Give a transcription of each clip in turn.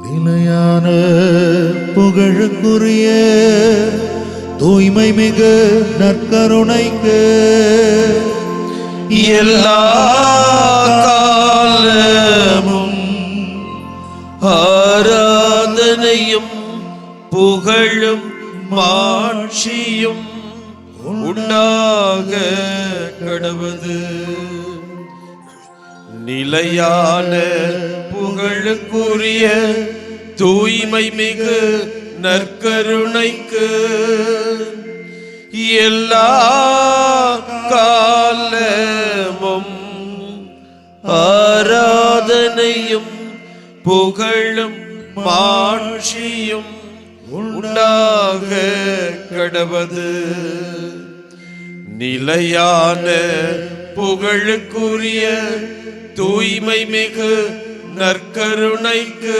நிலையான புகழுக்குரிய தூய்மை மிகு நற்கருணைக்கு எல்லா காலமும் ஆராதனையும் புகழும் மாட்சியும் உண்டாக கடவது. நிலையான புகழுக்குரிய தூய்மை மிகு நற்கருணைக்கு எல்லா காலமும் ஆராதனையும் புகழும் மாட்சியும் உண்டாக கடவது. நிலையான புகழுக்குரிய தூய்மை மிகு நற்கருணைக்கு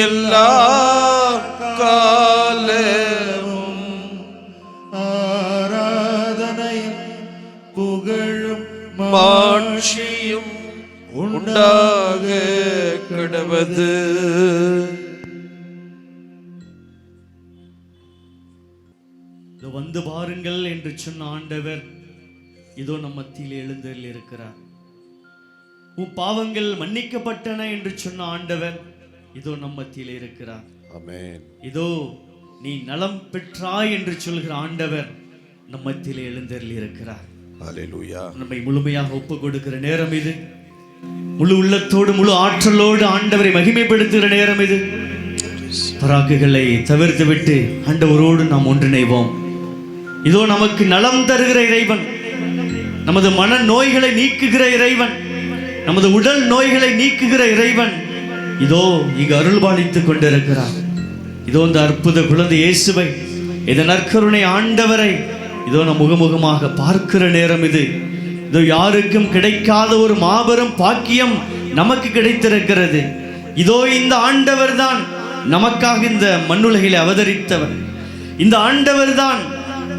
எல்லா காலமும் ஆராதனையும் புகழும் மாட்சியும் உண்டாக கடவது. வந்து பாருங்கள் என்று சொன்ன ஆண்டவர் இதோ நம் மத்தியில் எழுந்தருளி இருக்கிறார். உன் பாவங்கள் மன்னிக்கப்பட்டன என்று சொன்ன ஆண்டவர் இதோ நம் மத்தியில் இருக்கிறார். ஆமென். இதோ நீ நலம் பெற்றாய் என்று சொல்கிற ஆண்டவர் நம் மத்தியில் எழுந்தருளி இருக்கிறார். ஹல்லேலூயா. நம்மை முழுமையாக ஒப்பு கொடுக்கிற நேரம் இது. முழு உள்ளத்தோடு முழு ஆற்றலோடு ஆண்டவரை மகிமைப்படுத்துகிற நேரம் இது. பராக்குகளை தவிர்த்து விட்டு ஆண்டவரோடு நாம் ஒன்றிணைவோம். இதோ நமக்கு நலம் தருகிற இறைவன், நமது மன நோய்களை நீக்குகிற இறைவன், நமது உடல் நோய்களை நீக்குகிற இறைவன் இதோ இங்கு அருள்பாலித்துக் கொண்டிருக்கிறார். இதோ இந்த அற்புத குழந்தை இயேசுவை, இந்த நற்கருணை ஆண்டவரை இதோ நம் முகமுகமாக பார்க்கிற நேரம் இது. இதோ யாருக்கும் கிடைக்காத ஒரு மாபெரும் பாக்கியம் நமக்கு கிடைத்திருக்கிறது. இதோ இந்த ஆண்டவர் தான் நமக்காக இந்த மண்ணுலகிலே அவதரித்தவர். இந்த ஆண்டவர் தான்,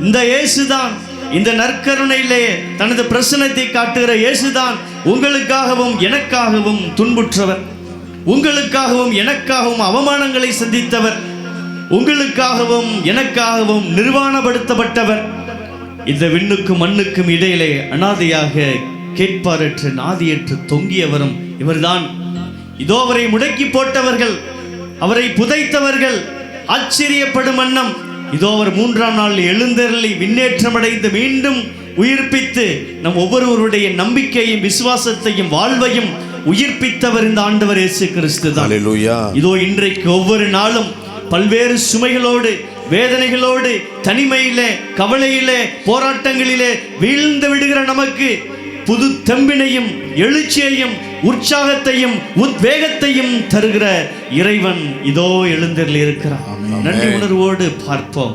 இந்த இயேசுதான், இந்த நற்கருணையிலே தனது பிரசன்னத்தை காட்டுகிற இயேசுதான் உங்களுக்காகவும் எனக்காகவும் துன்புற்றவர், உங்களுக்காகவும் எனக்காகவும் அவமானங்களை சந்தித்தவர், உங்களுக்காகவும் எனக்காகவும் நிர்வாணப்படுத்தப்பட்டவர். இந்த விண்ணுக்கும் மண்ணுக்கும் இடையிலே அனாதையாக கேட்பாரற்று நாதியற்று தொங்கியவரும் இவர்தான். இதோ அவரை முடக்கி போட்டவர்கள், அவரை புதைத்தவர்கள் ஆச்சரியப்படும் வண்ணம் இதோ அவர் 3ஆம் நாள் எழுந்தருளி விண்ணேற்றமடைந்து மீண்டும் உயிர்ப்பித்து நம் ஒவ்வொருவருடைய நம்பிக்கையும் விசுவாசத்தையும் வாழ்வையும் உயிர்ப்பித்தவர் இந்த ஆண்டவர் இயேசு கிறிஸ்து தான். ஹல்லேலூயா. இதோ இன்றைக்கு ஒவ்வொரு நாளும் பல்வேறு சுமைகளோடு, வேதனைகளோடு, தனிமையிலே, கவலையிலே, போராட்டங்களிலே வீழ்ந்து விடுகிற நமக்கு புது தெம்பினையும் எழுச்சியையும் உற்சாகத்தையும் உத்வேகத்தையும் தருகிற இறைவன் இதோ எழுந்தருளி இருக்கிறார். நன்றி உணர்வோடு பார்ப்போம்.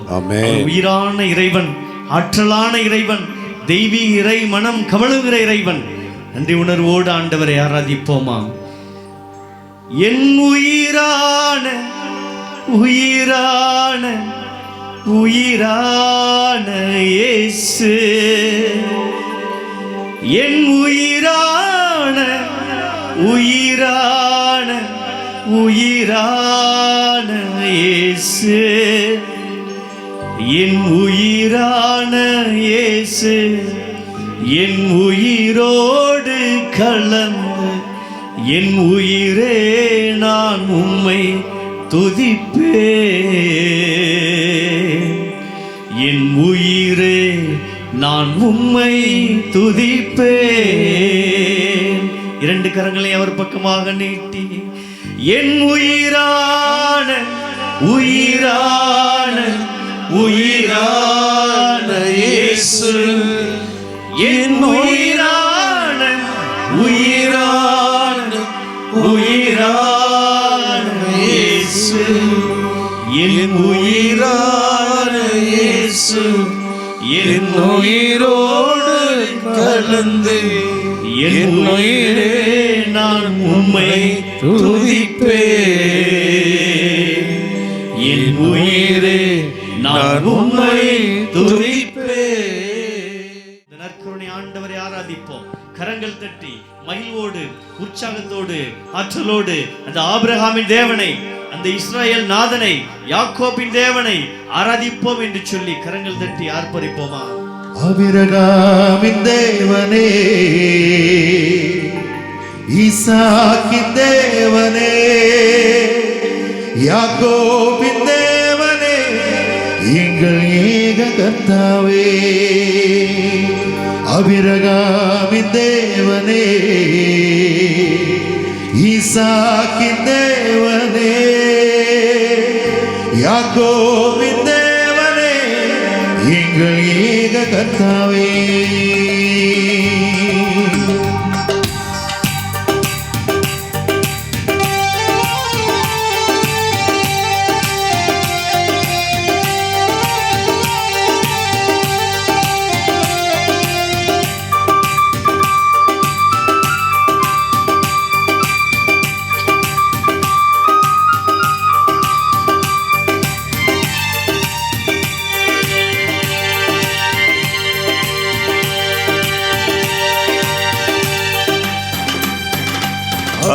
உயிரான இறைவன், ஆற்றலான இறைவன், தெய்வீக இறை மனம் கமழுகிற இறைவன். நன்றி உணர்வோடு ஆண்டவரை ஆராதிப்போமா. என் உயிரான உயிரான உயிரான இயேசு, என் உயிரான உயிரான உயிரான இயேசு, என் உயிரான இயேசு, என் உயிரோடு கலந்து என் உயிரே நான் உம்மை துதிப்பேன், என் உயிரே நான் உம்மை துதிப்பேன். 2 கரங்களை அவர் பக்கமாக நீட்டி, என் உயிரான உயிரான உயிரான இயேசு, என் உயிரான உயிரான உயிரான இயேசு, என் உயிரான இயேசு, என் உயிரோடு கலந்து என் உயிரே நான் உம்மை துதிப்பேன், என் உயிரே நான் உம்மை துதிப்பேன். இந்த நற்கருணை ஆண்டவரை ஆராதிப்போம். கரங்கள் தட்டி மகிழ்வோடு உற்சாகத்தோடு ஆற்றலோடு அந்த ஆபிரகாமின் தேவனை, அந்த இஸ்ரவேல் நாதனை, யாக்கோபின் தேவனை ஆராதிப்போம் என்று சொல்லி கரங்கள் தட்டி ஆர்ப்பரிப்போமா? ஆபிரகாமின் தேவனே, ஈசாக்கின் தேவனே, யாக்கோபின் தேவனே, எங்கள் ஏக கர்த்தாவே. ஆபிரகாமின் தேவனே, ஈசாக்கின் தேவனே, யாக்கோபின் தேவனே, எங்கள் ஏக கர்த்தாவே.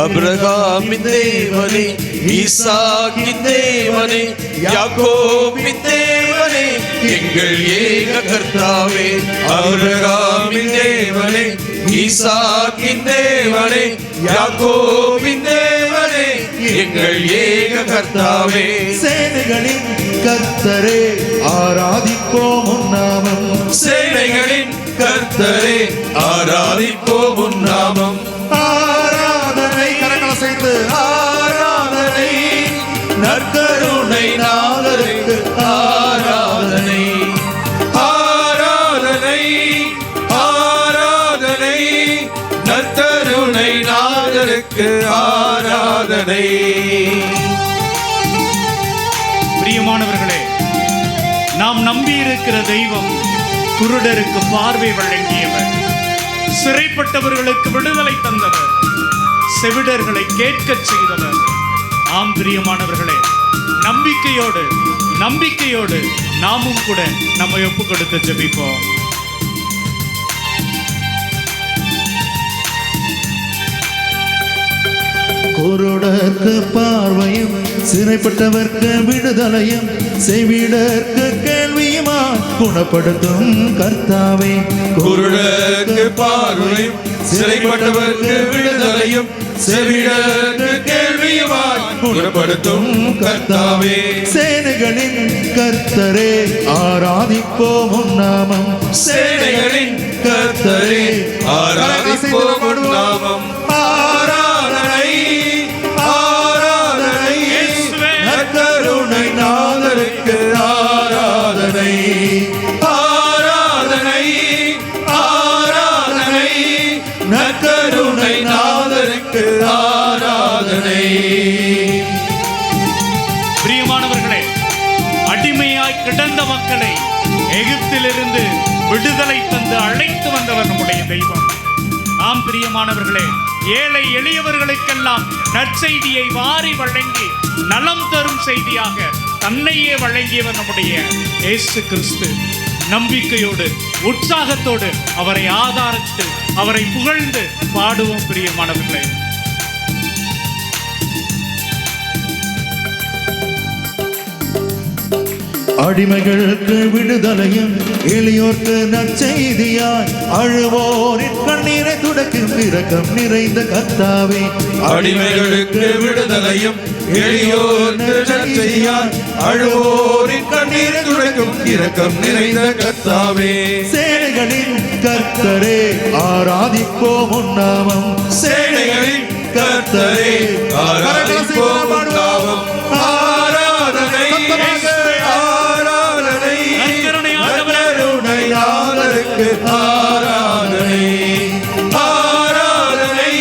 அபிரகாமின் தேவனே, ஈசாக்கின் தேவனே, யாக்கோபின் தேவனே, எங்கள் ஏக கர்த்தாவே. அபிரகாமின் தேவனே, ஈசாக்கின் தேவனே, யாக்கோபின் தேவனே, எங்கள் ஏக கர்த்தாவே. சேனைகளின் கர்த்தரே, ஆராதிப்போம் உம் நாமம். சேனைகளின் கர்த்தரே, ஆராதிப்போம் உம் நாமம். ஆராதனை, கரங்களை சேர்ந்து ஆராதனை, நற்கருணை நாதருக்கு ஆராதனை. ஆராதனை, ஆராதனை, நற்கருணை நாதருக்கு ஆராதனை. பிரியமானவர்களே, நாம் நம்பியிருக்கிற தெய்வம் குருடருக்கு பார்வை வழங்கியவர், சிறைப்பட்டவர்களுக்கு விடுதலை தந்தவர், செவிடர்களை கேட்கச் செய்தவர். ஆம் பிரியமானவர்களே, நம்பிக்கையோடு நாமும் கூட நம்மை ஒப்பு கொடுத்து ஜெபிப்போம். குருடர்க்கு பார்வையும், சிறைப்பட்டவர்க்கு விடுதலையும், செவிடர்க்கு கேள்வியுமா குணப்படுத்தும் கர்த்தாவே. குருடருக்கு பார்வையும், சிறைப்பட்டவர்க்கு விடுதலையும், செவிடருக்கு கேள்வியுமாய் குணப்படுத்தும் கர்த்தாவே. சேனைகளின் கர்த்தரே, ஆராதிப்போம் உம் நாமம். சேனைகளின் கர்த்தரே, ஆராதிப்போம் உம் நாமம். ஆராதனை, ஆராதனை, நற்கருணை நாதருக்கு ஆராதனை. ஆராதனை, ஆராதனை, நற்கருணை நாதருக்கு ஆராதனை. பிரியமானவர்களே, அடிமையாய் கிடந்த மக்களை எகிப்திலிருந்து விடுதலை தந்து அழைத்து வந்தவர் நம்முடைய தெய்வம். ஆம் பிரியமானவர்களே, ஏழை எளியவர்களுக்கெல்லாம் நற்செய்தியை வாரி வழங்கி நலம் தரும் செய்தியாக தன்னையே வழங்கியவர் நம்முடைய இயேசு கிறிஸ்து. நம்பிக்கையோடு உற்சாகத்தோடு அவரை ஆதரித்து அவரை புகழ்ந்து பாடுவோம் பிரியமானவர்களே. அடிமைகளுக்கு விடுதலையும், எளியோர்க்கு நற்செய்தியாய், அழுவோரின் கண்ணீரை துடைக்கும் இரக்கம் நிறைந்த கர்த்தாவே. அடிமைகளுக்கு விடுதலையும், எளியோர்க்கு நற்செய்தியாய், அழுவோரின் கண்ணீரை துடைக்கும் இரக்கம் நிறைந்த கர்த்தாவே. சேனைகளின் கர்த்தரே, ஆராதிப்போம் உம் நாமம். சேனைகளின் கர்த்தரே, ஆராதிப்போம் உம் நாமம். ஆராதனை, ஆராதனை, நற்கருணை நாதருக்கு ஆராதனை. ஆராதனை,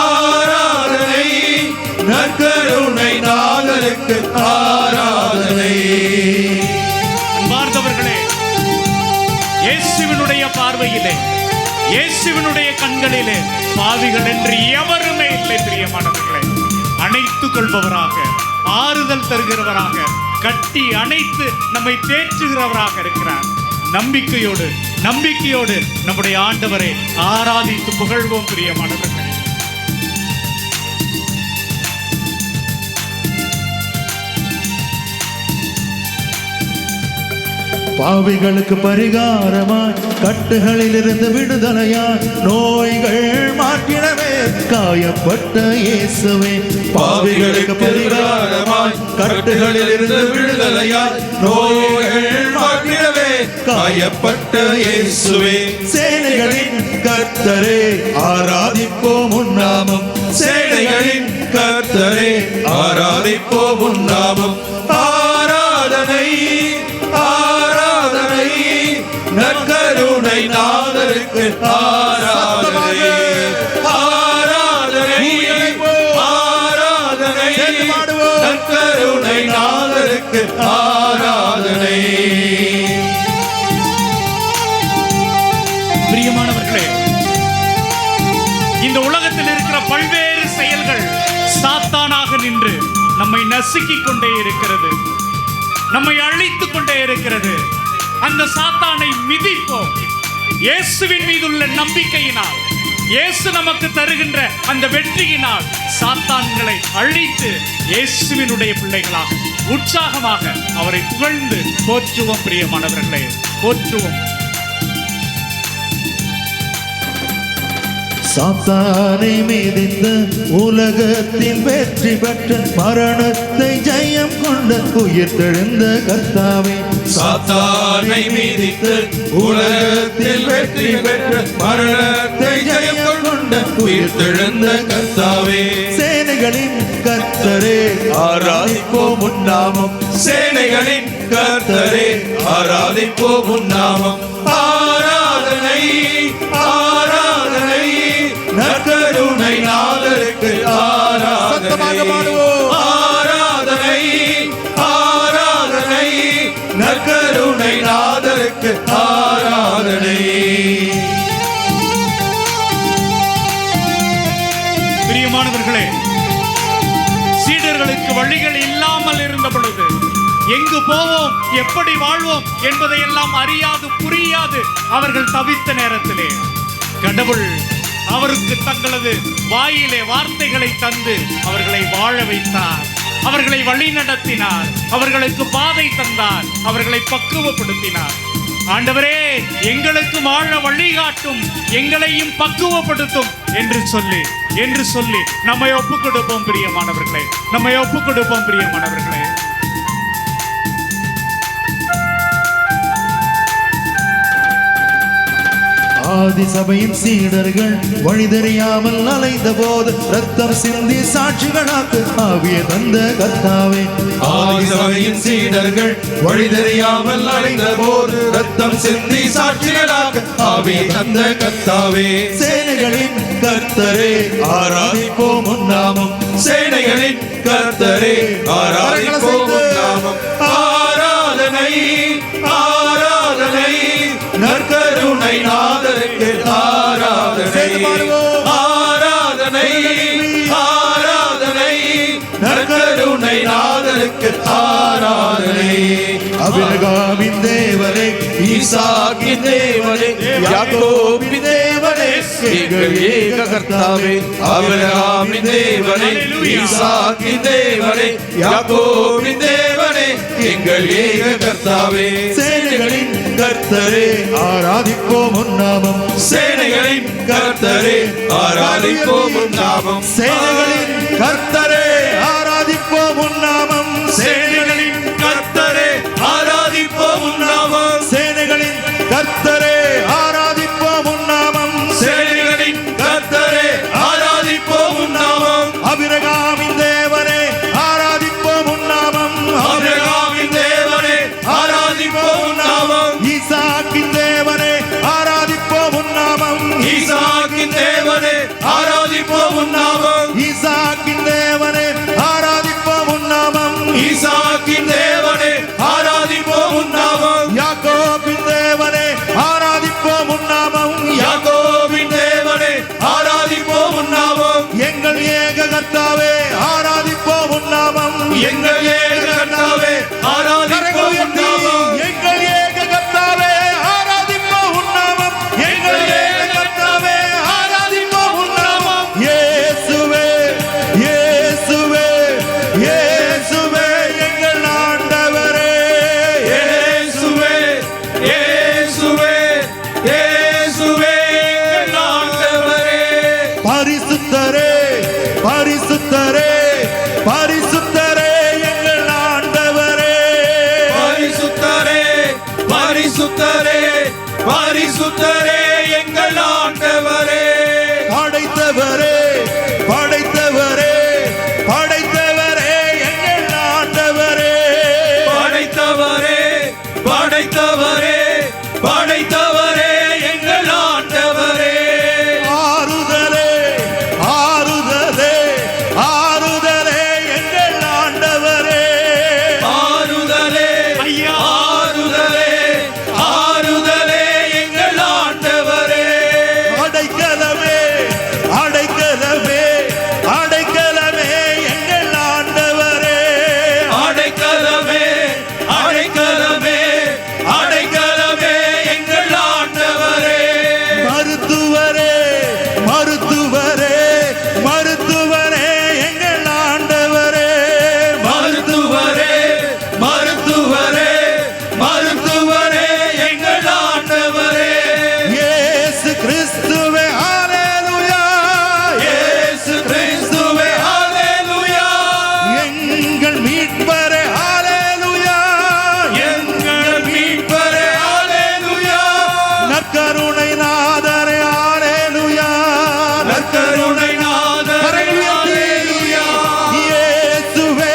ஆராதனை, நற்கருணை நாதருக்கு ஆராதனை. அன்பார்ந்தவர்களே, இயேசுவினுடைய பார்வையிலே, இயேசுவினுடைய கண்களிலே பாவிகள் என்று எவருமே இல்லை பிரியமானவர்களே. அணைத்துக் கொள்பவராக, ஆறுதல் தருகிறவராக, கட்டி அணைத்து நம்மை தேற்றுகிறவராக இருக்கிறார். நம்பிக்கையோடு நம்முடைய ஆண்டவரை ஆராதித்து புகழ்வோம் பிரியமானவர்களே. பாவிகளுக்கு பரிகாரமாய் கட்டுகளிலிருந்து விடுதலையாய் நோய்கள் மாற்றிடவே காயப்பட்ட இயேசுவே. பாவிகளுக்கு பரிகாரமாய் கட்டுகளிலிருந்து விடுதலையாய் நோய்கள் மாற்றிடவே காயப்பட்ட இயேசுவே. சேனைகளின் கர்த்தரே ஆராதிப்போம் உன் நாமம். சேனைகளின் கர்த்தரே ஆராதிப்போம் உன் நாமம். ஆராதனை ஆராதனை நற்கருணை நாதருக்கு ஆராதனை. ஆராதனை ஆராதனை நற்கருணை நாதருக்கு ஆராதனை. பிரியமானவர்களே, இந்த உலகத்தில் இருக்கிற பல்வேறு செயல்கள் சாத்தானாக நின்று நம்மை நசுக்கிக் கொண்டே இருக்கிறது, நம்மை அழித்துக் கொண்டே இருக்கிறது. அந்த சாத்தானை மிதிப்போம். இயேசுவின் மீதுள்ள நம்பிக்கையினால், இயேசு நமக்கு தருகின்ற அந்த வெற்றியினால் சாத்தான்களை அழித்து இயேசுவினுடைய பிள்ளைகளாக உற்சாகமாக அவரை புகழ்ந்து போற்றுவோம். பிரியமானவர்களே, போற்றுவோம். சாத்தானை மீதித்து உலகத்தில் வெற்றி பெற்ற மரணத்தை ஜெயம் கொண்ட உயிர்த்தெழுந்த கர்த்தாவே. சாத்தானை மீதித்து உலகத்தில் வெற்றி பெற்ற மரணத்தை ஜெயம் கொண்ட உயிர்த்தெழுந்த கர்த்தாவே. சேனைகளின் கர்த்தரே ஆராதிப்போம் உன் நாமம். சேனைகளின் கர்த்தரே ஆராதிப்போம் உன் நாமம். ஆராதனை ஆராதனை நற்கருணை நாதருக்கு ஆராதனை. ஆராதனை ஆராதனை நற்கருணை நாதருக்கு ஆராதனை. பிரியமானவர்களே, சீடர்களுக்கு வழிகள் இல்லாமல் இருந்த பொழுது எங்கு போவோம், எப்படி வாழ்வோம் என்பதையெல்லாம் அறியாது புரியாது அவர்கள் தவித்த நேரத்திலே கடவுள் அவருக்கு தங்களது வாயிலே வார்த்தைகளை தந்து அவர்களை வாழ வைத்தார், அவர்களை வழி நடத்தினார், அவர்களுக்கு பாதை தந்தார், அவர்களை பக்குவப்படுத்தினார். ஆண்டவரே, எங்களுக்கு வாழ வழிகாட்டும், எங்களையும் பக்குவப்படுத்தும் என்று சொல்லி நம்மை ஒப்புக் கொடுப்போம். பிரியமானவர்களே, நம்மை ஒப்புக் கொடுப்போம். பிரியமானவர்களே, ஆதி சபையின் சீடர்கள் வழி தெரியாமல் அலைந்த போது ரத்தம் சிந்தி சாட்சிகளாக்கு ஆவிய தந்த கர்த்தாவே. ஆதி சபையின் சீடர்கள் வழி தெரியாமல் அலைந்த போது ரத்தம் சிந்தி சாட்சிகளாக ஆவிய தந்த கர்த்தாவே. சேனைகளின் கர்த்தரே ஆராதிப்போம் உன் நாமம். சேனைகளின் கர்த்தரே ஆராதிப்போம் உன் நாமம். ஆராதனை ஆராதனை நற்கருணை நாதருக்கு ஆராதனை. ஆராதனை ஆராதனை நற்கருணை நாதருக்கு ஆராதனை. அபிரகாமின் தேவனே, ஈசாக்கின் தேவனே, யாக்கோபின் தேவனே, எங்கள் ஏக கர்த்தாவே. ஆபிரகாமின் தேவனே, ஈசாக்கின் தேவனே, யாக்கோபின் தேவனே, எங்கள் ஏக கர்த்தாவே. சேனைகளின் கர்த்தரே ஆராதிப்போம் உன் நாமம். சேனைகளின் கர்த்தரே ஆராதிப்போம் உன் நாமம். சேனைகளின் கர்த்தரே ஆராதிப்போம் உன் நாமம். சேனைகளின் கர்த்தரே ஆராதிப்போம் உன் நாமம். சேனைகளின் கர்த்தரே ஆராதிப்போம் உன் நாமம். சேனைகளின் கர்த்தரே ஆராதிப்போம் உன் நாமம். அபிரகாமின் தேவனே ஆராதிப்போம் உன் நாமம். ஆபிரகாமின் தேவனே ஆராதிப்போம் உன் நாமம். ஈசாக்கின் தேவனே ஆராதிப்போம் உன் நாமம். ஈசாக்கின் தேவனே ஆராதிப்போம் உன் நாமம். ஈசாக்கின் தேவனே ஆராதிப்போம் உன் நாமம். ஈசாக்கின் தேவனே ஆராதிப்போம் உன் நாமம். யாக்கோபின் தேவனே ஆராதிப்போம் உன் நாமம். யாக்கோபின் தேவனே ஆராதிப்போம் உன் நாமம். எங்கள் ஏக கர்த்தாவே ஆராதிப்போம் உன் நாமம். எங்கள் ஏக கர்த்தாவே ஆராதிப்போம் உன் நாமம். எங்கள் ஏக கர்த்தாவே ஆராதிப்போம் உன் நாமம். எங்கள் ஏக கர்த்தாவே ஆராதிப்போம் உன் நாமம். இயேசுவே பரிசுத்தரே பரிசுத்தரே எங்கள் ஆண்டவரே பரிசுத்தரே பரிசுத்தரே பரிசுத்தரே எங்கள் ஆண்டவரே படைத்தவரே படைத்தவரே படைத்தவரே எங்கள் ஆண்டவரே படைத்தவரே படைத்தவரே படைத்தவரே எங்கள் ஆண்டவரே ஆறுதலே ஆறுதலே ஆறுதலே எங்கள் ஆண்டவரே ஆறுதலே ஐயா ஆறுதலே ஆறுதலே எங்கள் ஆண்டவரே அடைக்கலமே அடைக்கலமே அடைக்கலமே எங்கள் ஆண்டவரே அடைக்கலமே அடைக்கலமே அடைக்கலமே எங்கள் ஆண்டவரே மருத்துவரே மருத்துவரே மருத்துவரே எங்கள் ஆண்டவரே மருத்துவரே மருத்துவரே மருத்துவரே எங்கள் ஆண்டவரே இயேசு கிறிஸ்துவே ஹalleluya இயேசு கிறிஸ்துவே ஹalleluya எங்கள் மீட்பரே ஹalleluya எங்கள் மீட்பரே ஹalleluya நற்கருணை நாதரே ஹalleluya நற்கருணை நாதரே ஹalleluya இயேசுவே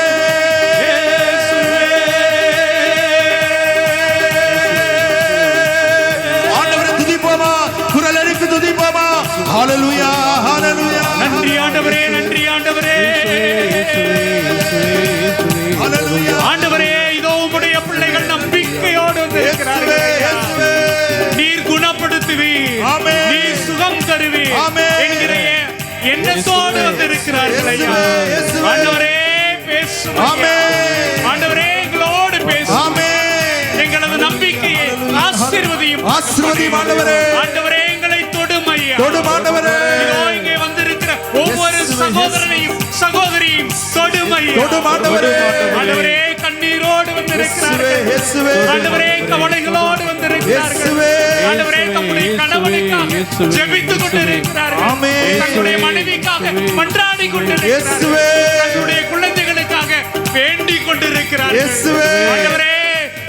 ஆண்டவரை துதிப்போமா குரல் எழுப்பி துதிப்போமா ஹalleluya ஹalleluya நன்றி ஆண்டவரே நன்றி ஆண்டவரே ஹalleluya ஆண்டவரே இதோ உம்முடைய பிள்ளைகள் நம்பிக்கையோடு வந்திருக்கிறார்கள் இயேசுவே நீர் குணப்படுத்துவீர் ஆமென். நீர் சுகம் தருவீர் ஆமென். என்கிற எண்ணத்தோடு வந்திருக்கிறார்கள் ஐயா இயேசுவே. ஆண்டவரே பேசும் ஐயா. ஆமென். ஆண்டவரே எங்களோடு பேசும் ஆமென் எங்களது நம்பிக்கையை ஆசீர்வதியும் ஆசீர்வதியும் ஆண்டவரே ஆண்டவரே எங்களை தொடும் ஐயா தொடும் ஆண்டவரே இதோ இங்கே வந்திருக்கிற ஒவ்வொரு சகோதரனையும் சகோதரியும் தொடும் ஐயா தொடும் ஆண்டவரே ஆண்டவரே கண்ணீரோடு வந்திருக்கிறார்கள் இயேசுவே ஆண்டவரே கவலைகளோடு வந்திருக்கிறார்கள் இயேசுவே. ஆண்டவரே தம்முடைய கணவனுக்காக ஜெபித்துக் கொண்டிருக்கிறார்கள் ஆமென். தன்னுடைய மனைவிக்காக மன்றாடி கொண்டிருக்கிறார்கள் இயேசுவே. தன்னுடைய குழந்தைகளுக்காக வேண்டிக் கொண்டிருக்கிறார்கள் இயேசுவே. ஆண்டவரே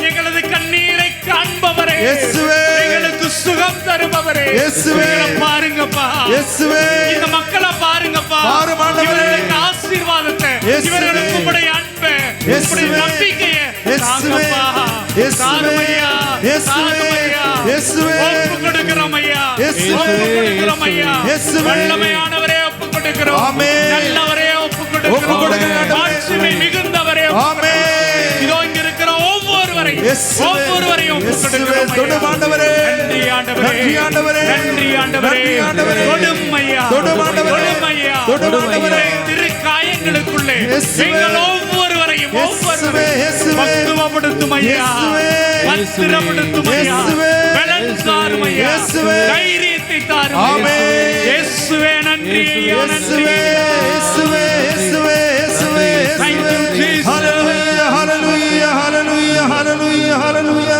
எங்களது கண்ணீரை காண்பவரே இயேசுவே. எங்களுக்கு சுகம் தருபவரே இயேசுவே. எங்களை பாருங்கப்பா இயேசுவே இந்த மக்களை பாருங்கப்பா பாரும் ஆண்டவரே. இவர்களுக்கு ஆசீர்வாதத்தை இயேசுவே. இவர்களுக்கு உம்முடைய அன்பை இயேசுவே. உம்முடைய நம்பிக்கையை இயேசுவே. தாங்கப்பா. இயேசுவே. தாரும் ஐயா. இயேசுவே. தாரும் ஐயா. இயேசுவே. ஒப்பு கொடுக்கிறோம் ஐயா. இயேசுவே. ஒப்பு கொடுக்கிறோம் ஐயா. இயேசுவே. வல்லமையானவரே ஒப்பு கொடுக்கிறோம். ஆமென். நல்லவரே ஒப்பு ஒப்பு கொடுக்கிறோம் கொடுக்கிறோம். ஆண்டவரே. ஆட்சிமை மிகுந்தவரே ஒப்பு ஆமென். கொடுக்கிறோம். இதோ இங்க இருக்கிற ஒவ்வொருவரையும் இயேசுவே. ஒவ்வொருவரையும் ஒப்பு இயேசுவே. கொடுக்கிறோம் தொடும் ஐயா. ஆண்டவரே. நன்றி ஆண்டவரே. நன்றி ஆண்டவரே. நன்றி ஆண்டவரே. நன்றி ஆண்டவரே. தொடும் ஐயா. தொடும் ஆண்டவரே. தொடும் ஐயா. தொடும் ஆண்டவரே. திருக்காயங்களுக்குள்ளே இயேசுவே. எங்கள் ஒவ்வொருவரையும் இயேசுவே. இயேசுவே. பக்குவப்படுத்தும் ஐயா. இயேசுவே. பத்திரப்படுத்தும் ஐயா. இயேசுவே. பலன் தாரும் ஐயா. இயேசுவே. தைரியத்தை தாரும் ஐயா. ஆமென். இயேசுவே நன்றி ஐயா நன்றி இயேசுவே இயேசுவே இயேசுவே இயேசுவே Thank you, Jesus. ஹalleluya ஹalleluya ஹalleluya ஹalleluya ஹalleluya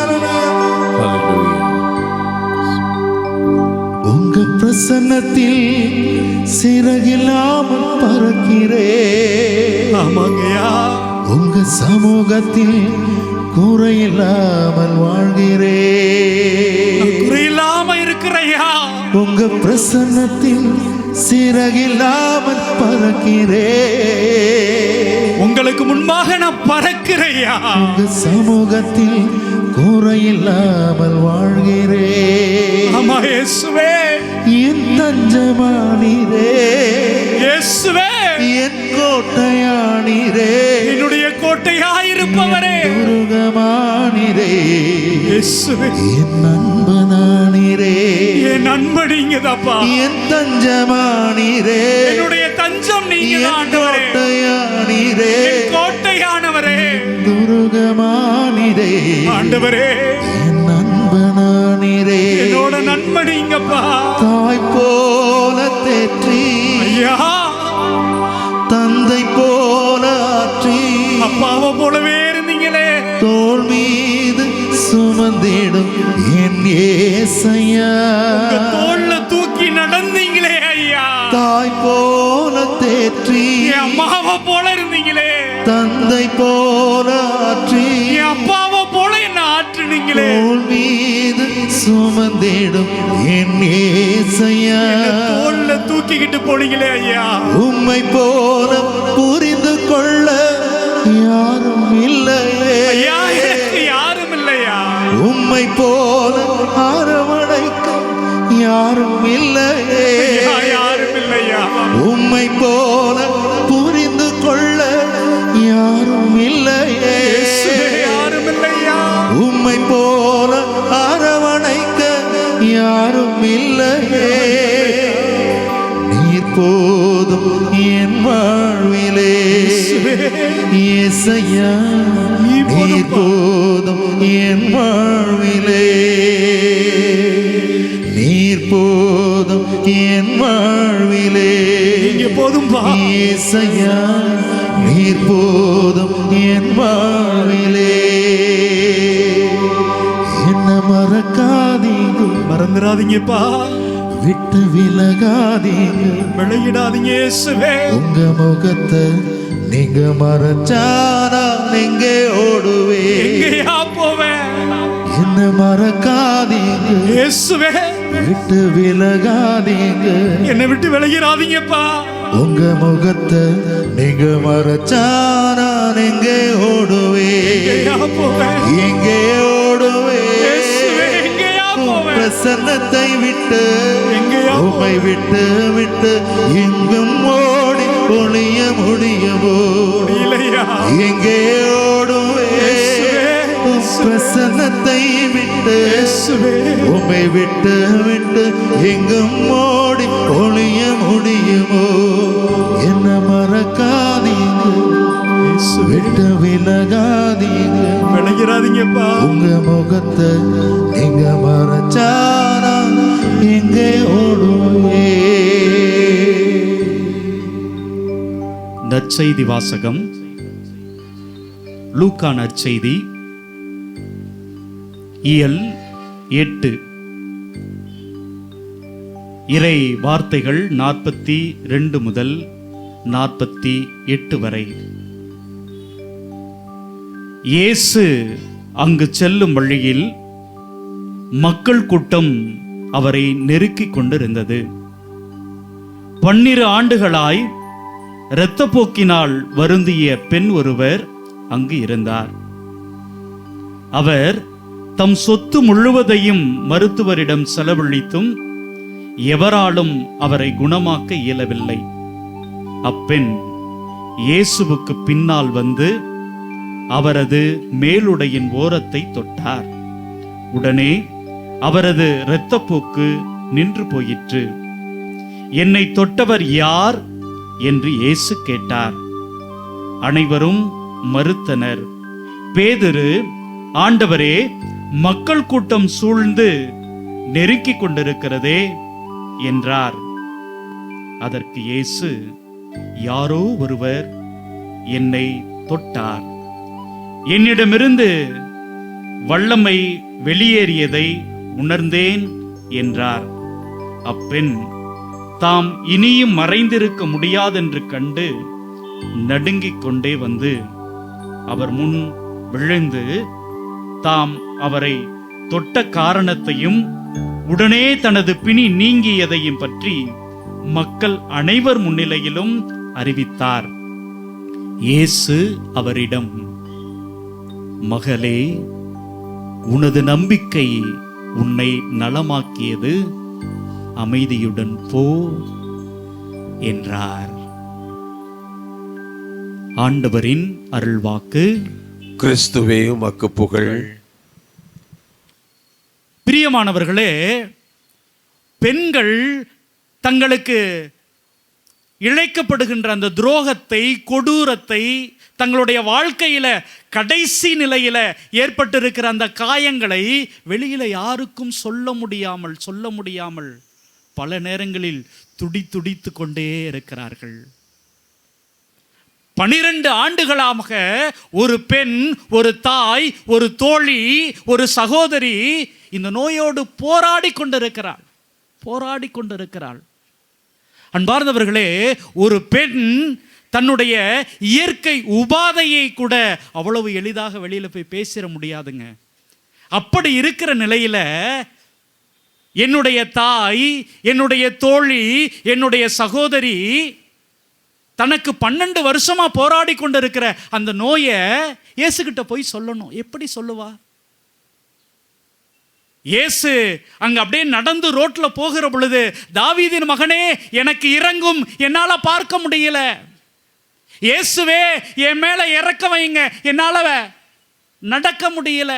உங்க பிரசன்னத்தில் சிறகில்லாமல் பறக்கிறேன் ஆமாங்கய்யா. உங்க சமூகத்தில் குறையில்லாமல் வாழ்கிறேன் குறையில்லாம இருக்கிறையா. உங்க பிரசன்னத்தில் சிறகில்லாமல் பறக்கிறேன் உங்களுக்கு முன்பாக நான் பறக்கிறையா. உங்க சமூகத்தில் குறையில்லாமல் வாழ்கிறேன் ஆமா இயேசுவே. என் தஞ்சமானீரே இயேசுவே என் கோட்டையானீரே என்னுடைய கோட்டையாயிருப்பவரே. துருகமானீரே இயேசுவே என் அன்பனானீரே என் நண்பனீங்கதாப்பா. என் தஞ்சமானீரே என்னுடைய தஞ்சம் நீங்க என் ஆண்டவரே. கோட்டையானீரே என் கோட்டையானவரே. துருகமானீரே ஆண்டவரே என் அன்பனானீரே என்னோட நண்பனீங்கப்பா. தாய் போல தேற்றி ஐயா தந்தை போல ஆற்றி அப்பாவை போலவே இருந்தீங்களே. தோள் மீது சுமந்திடும் என் ஏசையா உங்க தோள்ல தூக்கி நடந்தீங்களே ஐயா. தாய் போல தேற்றி ஆற்றி என் அம்மாவை போல இருந்தீங்களே, தந்தை போல ஆற்றி என் அப்பாவை போல என்ன ஆற்றுனீங்களே, தோள் மீது சுமந்திடும் என் ஏசையா தோல்ல தூக்கிக்கிட்டு போனீங்களே ஐயா. உம்மை போல புரிந்து கொள்ள யாரும் இல்லையே ஐயா எனக்கு யாரும் இல்லையா, உம்மை போல அரவணைக்க யாரும் இல்லையே ஐயா யாரும் இல்லையா, உம்மை போல புரிந்து கொள்ள யாரும் இல்லையே யாரும் இல்லையா, உம்மை போல அரவணைக்க யாரும் இல்லையே நீர் போதும் என் வாழ்விலே இயேசையா நீர் போதும் என் வாழ்விலே நீர் போதும் என் வாழ்விலே நீங்க போதும்பா இயேசையா நீர் போதும் என் வாழ்விலே என்ன மறக்காதீங்க மறந்துடாதீங்கப்பா, விட்டு விலகாதீங்க விளையிடாதீங்க இயேசுவே. உங்க முகத்தை நீங்க மறைச்சானா நீங்க ஓடுவே எங்கேயா போவேன் என்ன மறக்காதீங்க இயேசுவே, விட்டு விலகாதீங்க என்னை விட்டு விலகிறாதீங்கப்பா. உங்க முகத்தை நீங்க மறைச்சானா நீங்க ஓடுவே எங்கேயா போவேன் எங்கே ஓடுவே இயேசுவே, எங்கேயா போவேன், பிரசன்னத்தை விட்டு எங்கேயா உம்மை விட்டு விட்டு எங்கும் ஓடி ஒளிய முடியுமோ இல்லையா, எங்கே ஓடுவே பிரசன்னத்தை விட்டு இயேசுவே, உம்மை விட்டு விட்டு எங்கும் ஓடி ஒளிய முடியுமோ என்ன மறக்காதீங்க விட்டு விலகாதீங்க விலகிறாதீங்கப்பா. உங்க முகத்தை நீங்க மறைச்சானா எங்கே ஓடுவே நற்செய்தி வாசகம். லூக்கா நற்செய்தி இயல் 8 இறை வார்த்தைகள் 42 முதல் 48 வரை. இயேசு அங்கு செல்லும் வழியில் மக்கள் கூட்டம் அவரை நெருக்கிக் கொண்டிருந்தது. 12 ஆண்டுகளாய் இரத்தப்போக்கினால் வருந்திய பெண் ஒருவர் அங்கு இருந்தார். அவர் தம் சொத்து முழுவதையும் மருத்துவரிடம் செலவழித்தும் எவராலும் அவரை குணமாக்க இயலவில்லை. அப்பெண் இயேசுவுக்கு பின்னால் வந்து அவரது மேலுடையின் ஓரத்தை தொட்டார். உடனே அவரது இரத்தப்போக்கு நின்று போயிற்று. என்னை தொட்டவர் யார் என்று இயேசு கேட்டார். அனைவரும் மறுத்தனர். பேதுரு, ஆண்டவரே, மக்கள் கூட்டம் சூழ்ந்து நெருக்கிக் கொண்டிருக்கிறதே என்றார். அதற்கு இயேசு, யாரோ ஒருவர் என்னை தொட்டார், என்னிடமிருந்து வல்லமை வெளியேறியதை உணர்ந்தேன் என்றார். அப்பெண் தாம் இனியும் மறைந்திருக்க முடியாதென்று கண்டு நடுங்கிக் கொண்டே வந்து அவர் முன் விழுந்து தாம் அவரை தொட்ட காரணத்தையும் உடனே தனது பிணி நீங்கியதையும் பற்றி மக்கள் அனைவர் முன்னிலையிலும் அறிவித்தார். இயேசு அவரிடம், மகளே, உனது நம்பிக்கை உன்னை நலமாக்கியது, அமைதியுடன் போ என்றார். ஆண்டவரின் அருள்வாக்கு. கிறிஸ்துவே உமக்கு புகழ். பிரியமானவர்களே, பெண்கள் தங்களுக்கு இழைக்கப்படுகின்ற அந்த துரோகத்தை, கொடூரத்தை, தங்களுடைய வாழ்க்கையில கடைசி நிலையில ஏற்பட்டிருக்கிற அந்த காயங்களை வெளியில யாருக்கும் சொல்ல முடியாமல் பல நேரங்களில் துடித்து கொண்டே இருக்கிறார்கள். 12 ஆண்டுகளாக ஒரு பெண், ஒரு தாய், ஒரு தோழி, ஒரு சகோதரி இந்த நோயோடு போராடி கொண்டிருக்கிறாள். அன்பார்ந்தவர்களே, ஒரு பெண் தன்னுடைய இயற்கை உபாதையை கூட அவ்வளவு எளிதாக வெளியில போய் பேசிட முடியாதுங்க. அப்படி இருக்கிற நிலையில என்னுடைய தாய், என்னுடைய தோழி, என்னுடைய சகோதரி தனக்கு 12 வருஷமா போராடி கொண்டு இருக்கிற அந்த நோயை இயேசுகிட்ட போய் சொல்லணும். எப்படி சொல்லுவா? இயேசு அங்க அப்படியே நடந்து ரோட்ல போகிற பொழுது, தாவீதின் மகனே எனக்கு இரங்கும், என்னால பார்க்க முடியல, இயேசுவே என் மேல இறக்க வைங்க, என்னால நடக்க முடியல,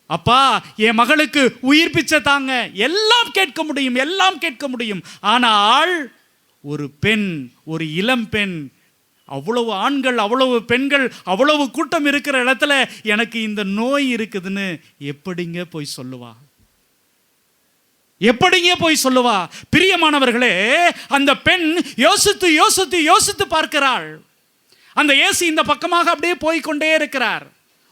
அப்பா என் மகளுக்கு உயிர் பிச்சை தாங்க, எல்லாம் கேட்க முடியும், எல்லாம் கேட்க முடியும். ஆனால் ஒரு பெண், ஒரு இளம் பெண், அவ்வளவு ஆண்கள், அவ்வளவு பெண்கள், அவ்வளவு கூட்டம் இருக்கிற இடத்துல எனக்கு இந்த நோய் இருக்குதுன்னு எப்படிங்க போய் சொல்லுவா? எப்படிங்க போய் சொல்லுவா? பிரியமானவர்களே, அந்த பெண் யோசித்து யோசித்து யோசித்து பார்க்கிறாள். அந்த இயேசு இந்த பக்கமாக அப்படியே போய்கொண்டே இருக்கிறார்.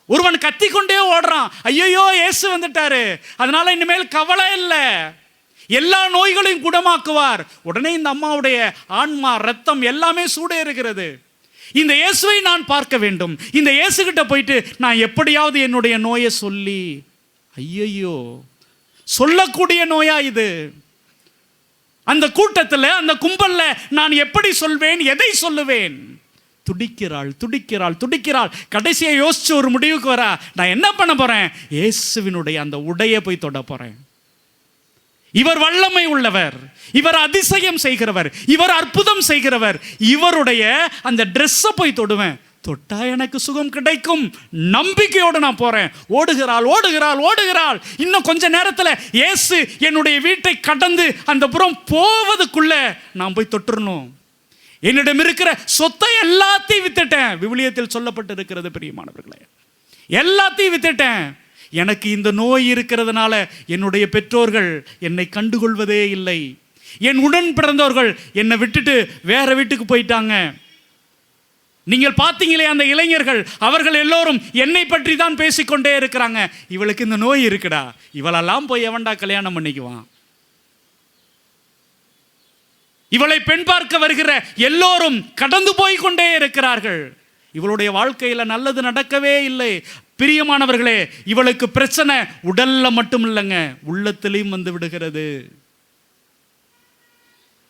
ஒருவன் கத்திக்கொண்டே ஓடுறான், ஐயோ இயேசு வந்துட்டாரு, அதனால இனிமேல் கவலை இல்லை, எல்லா நோய்களையும் குணமாக்குவார். உடனே இந்த அம்மாவுடைய ஆன்மா, ரத்தம் எல்லாமே சூடேறுகிறது. இந்த இயேசுவை நான் பார்க்க வேண்டும், இந்த இயேசு கிட்ட போயிட்டு நான் எப்படியாவது என்னுடைய நோயை சொல்லி, ஐயோ சொல்லக்கூடிய நோயா இது? அந்த கூட்டத்தில், அந்த கும்பல்ல நான் எப்படி சொல்வேன், எதை சொல்லுவேன்? துடிக்கிறாள், துடிக்கிறாள், துடிக்கிறாள். கடைசியை யோசிச்சு ஒரு முடிவுக்கு வரா, நான் என்ன பண்ண போறேன்? இயேசுவினுடைய அந்த உடையை போய் தொட போறேன். இவர் வல்லமை உள்ளவர், இவர் அதிசயம் செய்கிறவர், இவர் அற்புதம் செய்கிறவர், இவருடைய அந்த ட்ரெஸ்ஸை போய் தொடுவேன், தொட்டா எனக்கு சுகம் கிடைக்கும், நம்பிக்கையோடு நான் போறேன். ஓடுகிறாள், ஓடுகிறாள், ஓடுகிறாள். இன்னும் கொஞ்ச நேரத்தில் இயேசு என்னுடைய வீட்டை கடந்து அந்த புறம் போவதுக்குள்ள நான் போய் தொட்டுறணும். என்னிடம் இருக்கிற சொத்தை எல்லாத்தையும் வித்துட்டேன், விவிலியத்தில் சொல்லப்பட்டு இருக்கிறது பிரியமானவர்களே, எல்லாத்தையும் வித்துட்டேன். எனக்கு இந்த நோய் இருக்கிறதுனால என்னுடைய பெற்றோர்கள் என்னை கண்டுகொள்வதே இல்லை, என் உடன் பிறந்தவர்கள் என்னை விட்டுட்டு வேற வீட்டுக்கு போயிட்டாங்க. நீங்கள் பார்த்தீங்களே அந்த இளைஞர்கள், அவர்கள் எல்லோரும் என்னை பற்றி தான் பேசிக்கொண்டே இருக்கிறாங்க. இவளுக்கு இந்த நோய் இருக்குடா, இவளெல்லாம் போய் எவன்டா கல்யாணம் பண்ணிக்குவான்? இவளை பெண் பார்க்க வருகிற எல்லோரும் கடந்து போய் கொண்டே இருக்கிறார்கள். இவளுடைய வாழ்க்கையில நல்லது நடக்கவே இல்லை. பிரியமானவர்களே, இவளுக்கு பிரச்சனை உடல்ல மட்டும் இல்லைங்க, உள்ளத்திலையும் வந்து விடுகிறது.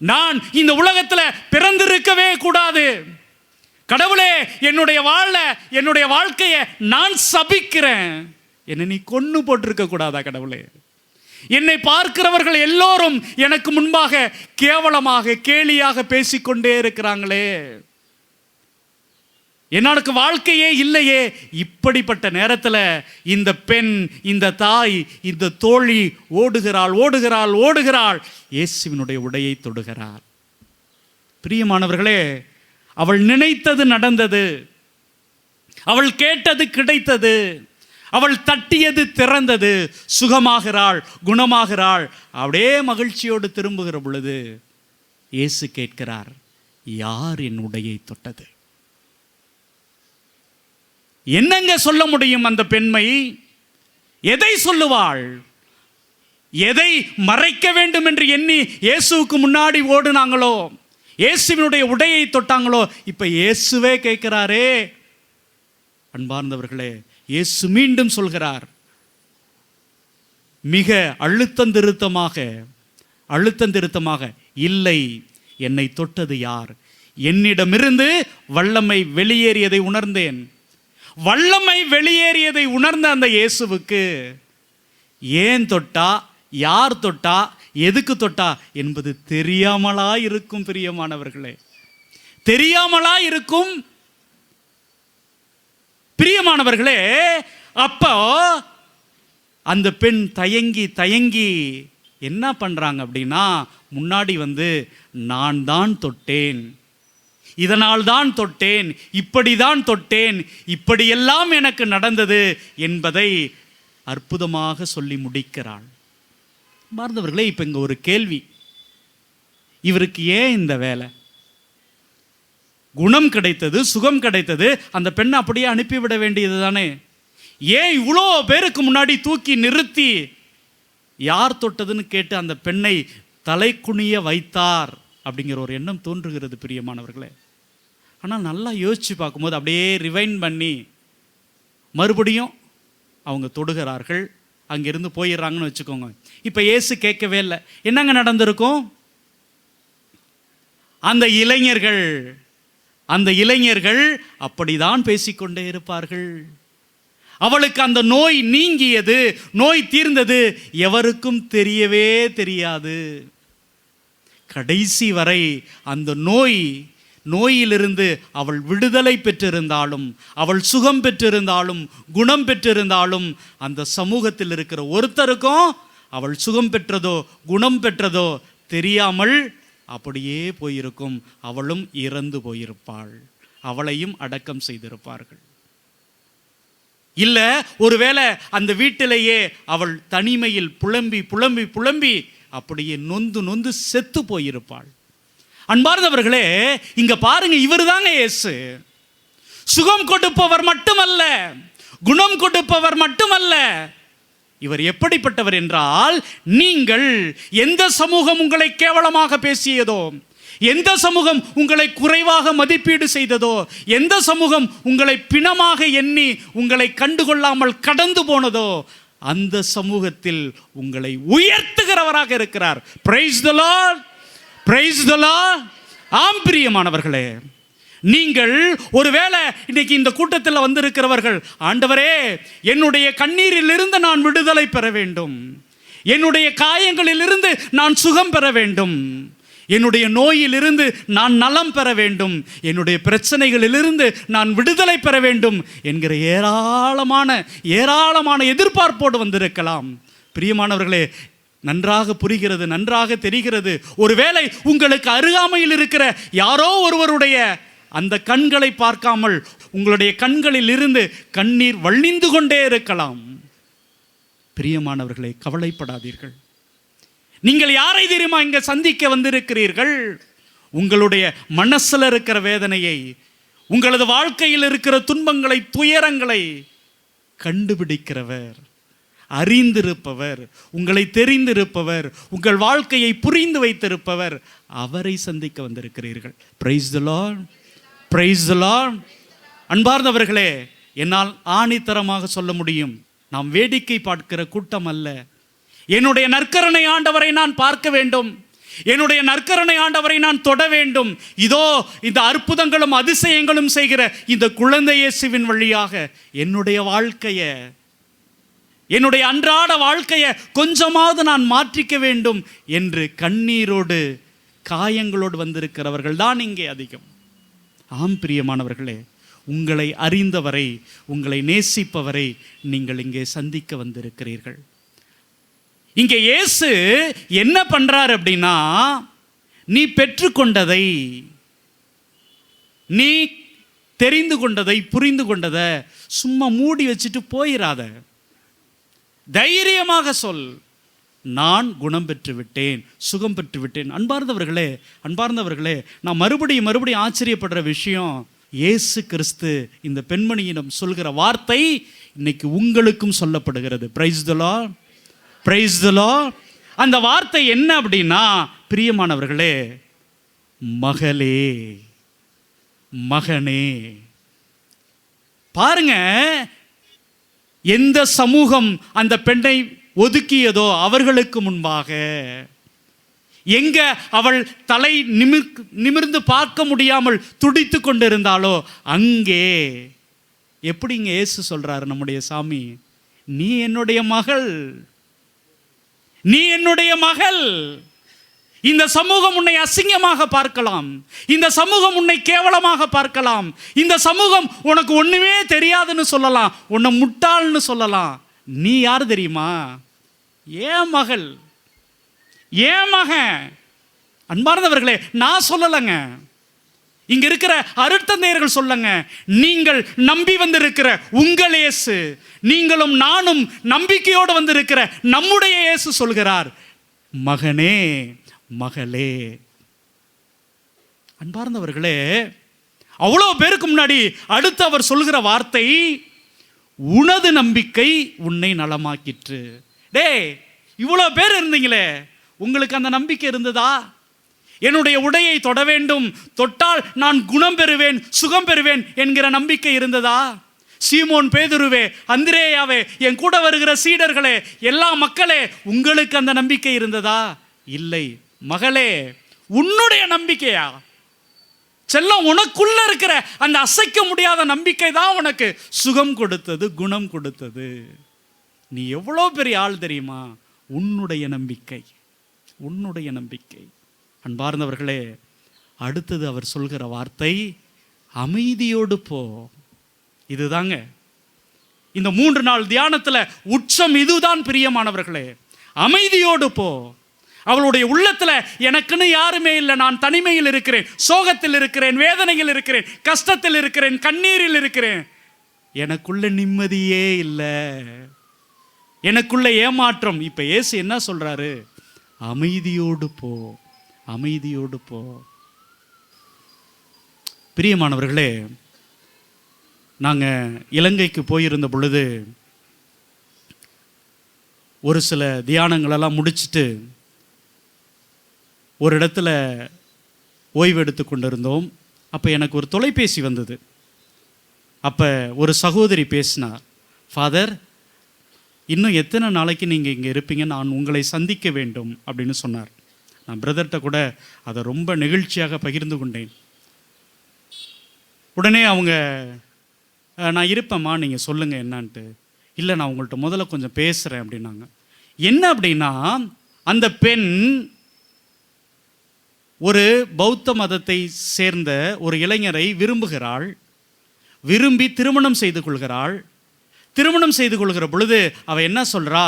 நான் இந்த உலகத்துல பிறந்திருக்கவே கூடாது, கடவுளே என்னுடைய வாழ்க்கையை நான் சபிக்கிறேன், என்னை நீ கொன்னு போட்டிருக்க கூடாதா கடவுளே? என்னை பார்க்கிறவர்கள் எல்லோரும் எனக்கு முன்பாக கேவலமாக, கேலியாக பேசிக்கொண்டே இருக்கிறாங்களே, எனக்கு வாழ்க்கையே இல்லையே. இப்படிப்பட்ட நேரத்தில் இந்த பெண், இந்த தாய், இந்த தோழி ஓடுகிறாள், ஓடுகிறாள், ஓடுகிறாள், இயேசுவினுடைய உடையை தொடுகிறார். பிரியமானவர்களே, அவள் நினைத்தது நடந்தது, அவள் கேட்டது கிடைத்தது, அவள் தட்டியது திறந்தது, சுகமாகிறாள், குணமாகிறாள். அப்படியே மகிழ்ச்சியோடு திரும்புகிற பொழுது இயேசு கேட்கிறார், யார் என் உடையை தொட்டது? என்னங்க சொல்ல முடியும் அந்த பெண்மை? எதை சொல்லுவாள்? எதை மறைக்க வேண்டும் என்று எண்ணி இயேசுவுக்கு முன்னாடி ஓடுனாங்களோ, இயேசுவினுடைய உடையை தொட்டாங்களோ, இப்ப இயேசுவே கேட்கிறாரே. அன்பார்ந்தவர்களே, இயேசு மீண்டும் சொல்கிறார், மிக அழுத்தந்திருத்தமாக, இல்லை, என்னை தொட்டது யார்? என்னிடமிருந்து வல்லமை வெளியேறியதை உணர்ந்தேன். வல்லமை வெளியேறியதை உணர்ந்த அந்த இயேசுவுக்கு ஏன் தொட்டா, யார் தொட்டா, எதுக்கு தொட்டா என்பது தெரியாமலா இருக்கும் பிரியமானவர்களே, தெரியாமலா இருக்கும் பிரியமானவர்களே. அப்போ அந்த பெண் தயங்கி தயங்கி என்ன பண்றாங்க அப்படின்னா, முன்னாடி வந்து நான் தான் தொட்டேன், இதனால் தான் தொட்டேன், இப்படிதான் தொட்டேன், இப்படியெல்லாம் எனக்கு நடந்தது என்பதை அற்புதமாக சொல்லி முடிக்கிறாள். பார்ந்தவர்களே, இப்ப இங்க ஒரு கேள்வி, இவருக்கு ஏன் இந்த வேலை? குணம் கிடைத்தது, சுகம் கிடைத்தது, அந்த பெண்ணை அப்படியே அனுப்பிவிட வேண்டியது தானே? ஏன் இவ்வளோ பேருக்கு முன்னாடி தூக்கி நிறுத்தி யார் தொட்டதுன்னு கேட்டு அந்த பெண்ணை தலை குனிய வைத்தார் அப்படிங்கிற ஒரு எண்ணம் தோன்றுகிறது பிரியமானவர்களே. ஆனால் நல்லா யோசித்து பார்க்கும்போது அப்படியே ரிவைண்ட் பண்ணி மறுபடியும் அவங்க தொடுகிறார்கள், அங்கிருந்து போயிடுறாங்கன்னு வச்சுக்கோங்க. இப்போ இயேசு கேட்கவே இல்லை. என்னங்க நடந்திருக்கும்? அந்த இளைஞர்கள் அப்படிதான் பேசிக்கொண்டே இருப்பார்கள். அவளுக்கு அந்த நோய் நீங்கியது, நோய் தீர்ந்தது எவருக்கும் தெரியவே தெரியாது. கடைசி வரை அந்த நோயிலிருந்து அவள் விடுதலை பெற்றிருந்தாலும், அவள் சுகம் பெற்றிருந்தாலும், குணம் பெற்றிருந்தாலும், அந்த சமூகத்தில் இருக்கிற ஒருத்தருக்கும் அவள் சுகம் பெற்றதோ குணம் பெற்றதோ தெரியாமல் அப்படியே போயிருக்கும். அவளும் இறந்து போயிருப்பாள், அவளையும் அடக்கம் செய்திருப்பார்கள். இல்ல ஒருவேளை அந்த வீட்டிலேயே அவள் தனிமையில் புலம்பி புலம்பி புலம்பி அப்படியே நொந்து செத்து போயிருப்பாள். அன்பார்ந்தவர்களே, இங்க பாருங்க, இவர் தாங்க இயேசு. சுகம் கொடுப்பவர் மட்டுமல்ல, குணம் கொடுப்பவர் மட்டுமல்ல. இவர் எப்படிப்பட்டவர் என்றால், நீங்கள் எந்த சமூகம் உங்களை கேவலமாக பேசியதோ, எந்த சமூகம் உங்களை குறைவாக மதிப்பீடு செய்ததோ, எந்த சமூகம் உங்களை பிணமாக எண்ணி உங்களை கண்டுகொள்ளாமல் கடந்து போனதோ, அந்த சமூகத்தில் உங்களை உயர்த்துகிறவராக இருக்கிறார். Praise the Lord, praise the Lord. ஆம் பிரியமானவர்களே, நீங்கள் ஒருவேளை இன்னைக்கு இந்த கூட்டத்தில் வந்திருக்கிறவர்கள், ஆண்டவரே என்னுடைய கண்ணீரிலிருந்து நான் விடுதலை பெற வேண்டும், என்னுடைய காயங்களிலிருந்து நான் சுகம் பெற வேண்டும், என்னுடைய நோயிலிருந்து நான் நலம் பெற வேண்டும், என்னுடைய பிரச்சனைகளிலிருந்து நான் விடுதலை பெற வேண்டும் என்கிற ஏராளமான எதிர்பார்ப்போடு வந்திருக்கலாம். பிரியமானவர்களே, நன்றாக புரிகிறது, நன்றாக தெரிகிறது. ஒருவேளை உங்களுக்கு அருகாமையில் இருக்கிற யாரோ ஒருவருடைய அந்த கண்களை பார்க்காமல் உங்களுடைய கண்களில் இருந்து கண்ணீர் வழிந்து கொண்டே இருக்கலாம். பிரியமானவர்களே, கவலைப்படாதீர்கள். நீங்கள் யாரை தெரியுமா இங்க சந்திக்க வந்திருக்கிறீர்கள்? உங்களுடைய மனசுல இருக்கிற வேதனையை, உங்களது வாழ்க்கையில் இருக்கிற துன்பங்களை, துயரங்களை கண்டுபிடிக்கிறவர், அறிந்திருப்பவர், உங்களை தெரிந்திருப்பவர், உங்கள் வாழ்க்கையை புரிந்து வைத்திருப்பவர், அவரை சந்திக்க வந்திருக்கிறீர்கள். Praise the Lord, praise the Lord. அன்பார்ந்தவர்களே, என்னால் ஆணித்தரமாக சொல்ல முடியும், நாம் வேடிக்கை பார்க்கிற கூட்டம் அல்ல. என்னுடைய நற்கருணை ஆண்டவரை நான் பார்க்க வேண்டும், என்னுடைய நற்கருணை ஆண்டவரை நான் தொட வேண்டும். இதோ இந்த அற்புதங்களும் அதிசயங்களும் செய்கிற இந்த குழந்தை இயேசுவின் வழியாக என்னுடைய வாழ்க்கையை, என்னுடைய அன்றாட வாழ்க்கையை கொஞ்சமாவது நான் மாற்றிக்க வேண்டும் என்று கண்ணீரோடு காயங்களோடு வந்திருக்கிறவர்கள் தான் இங்கே அதிகம். ஆம் பிரியமானவர்களே, உங்களை அறிந்தவரை, உங்களை நேசிப்பவரை நீங்கள் இங்கே சந்திக்க வந்திருக்கிறீர்கள். இங்கே இயேசு என்ன பண்றார் அப்படின்னா, நீ பெற்றுக்கொண்டதை, நீ தெரிந்து கொண்டதை, புரிந்து கொண்டதை சும்மா மூடி வச்சுட்டு போயிடாத. தைரியமாக சொல், நான் குணம் பெற்று விட்டேன், சுகம் பெற்று விட்டேன். அன்பார்ந்தவர்களே, நான் மறுபடியும் ஆச்சரியப்படுற விஷயம், இயேசு கிறிஸ்து இந்த பெண்மணியிடம் சொல்கிற வார்த்தை இன்னைக்கு உங்களுக்கும் சொல்லப்படுகிறது. Praise the Lord, praise the Lord. அந்த வார்த்தை என்ன அப்படின்னா, பிரியமானவர்களே, மகளே, மகனே. பாருங்க, எந்த சமூகம் அந்த பெண்ணை ஒதுக்கியதோ அவர்களுக்கு முன்பாக, எங்க அவள் தலை நிமிர்ந்து பார்க்க முடியாமல் துடித்து கொண்டிருந்தாலோ அங்கே எப்படிங்க இயேசு சொல்றாரு, நம்முடைய சாமி, நீ என்னுடைய மகள், நீ என்னுடைய மகள். இந்த சமூகம் உன்னை அசிங்கமாக பார்க்கலாம், இந்த சமூகம் உன்னை கேவலமாக பார்க்கலாம், இந்த சமூகம் உனக்கு ஒண்ணுமே தெரியாதுன்னு சொல்லலாம், உன்னை முட்டாள்னு சொல்லலாம். நீ யார் தெரியுமா? ஏன் மகள், ஏன் மகன். அன்பார்ந்தவர்களே, நான் சொல்லலைங்க, இங்க இருக்கிற அருட்தந்தையர்கள் சொல்லுங்க. நீங்கள் நம்பி வந்திருக்கிற உங்கள் இயேசு, நீங்களும் நானும் நம்பிக்கையோடு வந்திருக்கிற நம்முடைய இயேசு சொல்கிறார், மகனே, மகளே. அன்பார்ந்தவர்களே, அவ்வளோ பேருக்கு முன்னாடி அடுத்து அவர் சொல்கிற வார்த்தை, உனது நம்பிக்கை உன்னை நலமாக்கிற்று. டே, இவ்வளோ பேர் இருந்தீங்களே, உங்களுக்கு அந்த நம்பிக்கை இருந்ததா? என்னுடைய உடையை தொட வேண்டும், தொட்டால் நான் குணம் பெறுவேன், சுகம் பெறுவேன் என்கிற நம்பிக்கை இருந்ததா? சீமோன் பேதுருவே, அந்திரேயாவே, என் கூட வருகிற சீடர்களே, எல்லா மக்களே, உங்களுக்கு அந்த நம்பிக்கை இருந்ததா? இல்லை. மகளே, உன்னுடைய நம்பிக்கையா? செல்லம், உனக்குள்ள இருக்கிற அந்த அசைக்க முடியாத நம்பிக்கை தான் உனக்கு சுகம் கொடுத்தது, குணம் கொடுத்தது. நீ எவ்வளோ பெரிய ஆள் தெரியுமா? உன்னுடைய நம்பிக்கை, உன்னுடைய நம்பிக்கை. அன்பார்ந்தவர்களே, அடுத்தது அவர் சொல்கிற வார்த்தை அமைதியோடு போ. இதுதாங்க இந்த 3 நாள் தியானத்துல உச்சம். இதுதான் பிரியமானவர்களே, அமைதியோடு போ. அவளுடைய உள்ளத்துல எனக்குன்னு யாருமே இல்லை, நான் தனிமையில் இருக்கிறேன், சோகத்தில் இருக்கிறேன், வேதனையில் இருக்கிறேன், கஷ்டத்தில் இருக்கிறேன், கண்ணீரில் இருக்கிறேன், எனக்குள்ள நிம்மதியே இல்லை, எனக்குள்ள ஏமாற்றம். இப்ப இயேசு என்ன சொல்றாரு? அமைதியோடு போ, அமைதியோடு போ. பிரியமானவர்களே, நாங்கள் இலங்கைக்கு போயிருந்த பொழுது ஒரு சில தியானங்களெல்லாம் முடிச்சுட்டு ஒரு இடத்துல ஓய்வெடுத்து கொண்டிருந்தோம். அப்போ எனக்கு ஒரு தொலைபேசி வந்தது. அப்போ ஒரு சகோதரி பேசினார், ஃபாதர், இன்னும் எத்தனை நாளைக்கு நீங்கள் இங்கே இருப்பீங்க, நான் உங்களை சந்திக்க வேண்டும் அப்படின்னு சொன்னார். நான் பிரதர்கிட்ட கூட அதை ரொம்ப நெகிழ்ச்சியாக பகிர்ந்து கொண்டேன். உடனே அவங்க, நான் இருப்பேம்மா, நீங்கள் சொல்லுங்கள் என்னான்ட்டு. இல்லை, நான் உங்கள்கிட்ட முதல்ல கொஞ்சம் பேசுகிறேன் அப்படின்னாங்க. என்ன அப்படின்னா, அந்த பெண் ஒரு பௌத்த மதத்தை சேர்ந்த ஒரு இளைஞரை விரும்புகிறாள், விரும்பி திருமணம் செய்து கொள்கிறாள். திருமணம் செய்து கொள்கிற பொழுது அவள் என்ன சொல்கிறா?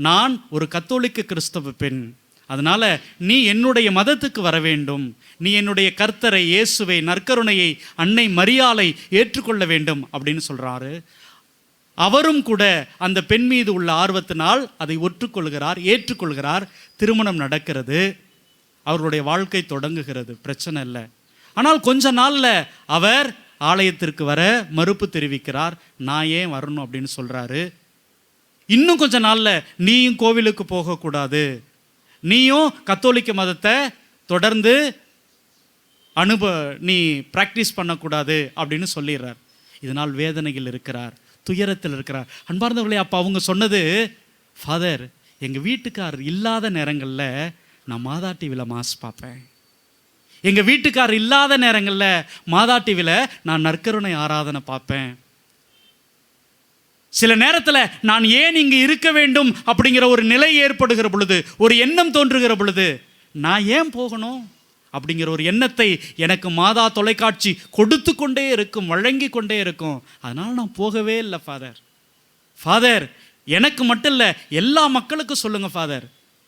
நான் ஒரு கத்தோலிக்க கிறிஸ்தவ பெண், அதனால் நீ என்னுடைய மதத்துக்கு வர வேண்டும், நீ என்னுடைய கர்த்தரை இயேசுவை, நற்கருணையை, அன்னை மரியாளை ஏற்றுக்கொள்ள வேண்டும் அப்படின்னு சொல்கிறாரு. அவரும் கூட அந்த பெண் மீது உள்ள ஆர்வத்தினால் அதை ஒற்றுக்கொள்கிறார், ஏற்றுக்கொள்கிறார். திருமணம் நடக்கிறது, அவருடைய வாழ்க்கை தொடங்குகிறது, பிரச்சனை இல்லை. ஆனால் கொஞ்ச நாளில் அவர் ஆலயத்திற்கு வர மறுப்பு தெரிவிக்கிறார். நான் ஏன் வரணும் அப்படின்னு சொல்கிறாரு. இன்னும் கொஞ்ச நாளில் நீயும் கோவிலுக்கு போகக்கூடாது, நீயும் கத்தோலிக்க மதத்தை தொடர்ந்து நீ ப்ராக்டிஸ் பண்ணக்கூடாது அப்படின்னு சொல்லிடுறார். இதனால் வேதனையில் இருக்கிறார், துயரத்தில் இருக்கிறார். அன்பார்ந்தவர்களே, அப்போ அவங்க சொன்னது, ஃபாதர், எங்கள் வீட்டுக்கார் இல்லாத நேரங்களில் நான் மாதா டிவியில் மாஸ் பார்ப்பேன், எங்கள் வீட்டுக்கார் இல்லாத நேரங்களில் மாதா டிவியில் நான் நற்கருணை ஆராதனை பார்ப்பேன். சில நேரத்தில் நான் ஏன் இங்கு இருக்க வேண்டும் அப்படிங்கிற ஒரு நிலை ஏற்படுகிற பொழுது, ஒரு எண்ணம் தோன்றுகிற பொழுது, நான் ஏன் போகணும் அப்படிங்கிற ஒரு எண்ணத்தை எனக்கு மாதா தொலைக்காட்சி கொடுத்து கொண்டே இருக்கும், வழங்கி கொண்டே இருக்கும். அதனால் நான் போகவே இல்லை ஃபாதர். ஃபாதர், எனக்கு மட்டும் இல்லை, எல்லா மக்களுக்கும் சொல்லுங்கள் ஃபாதர்.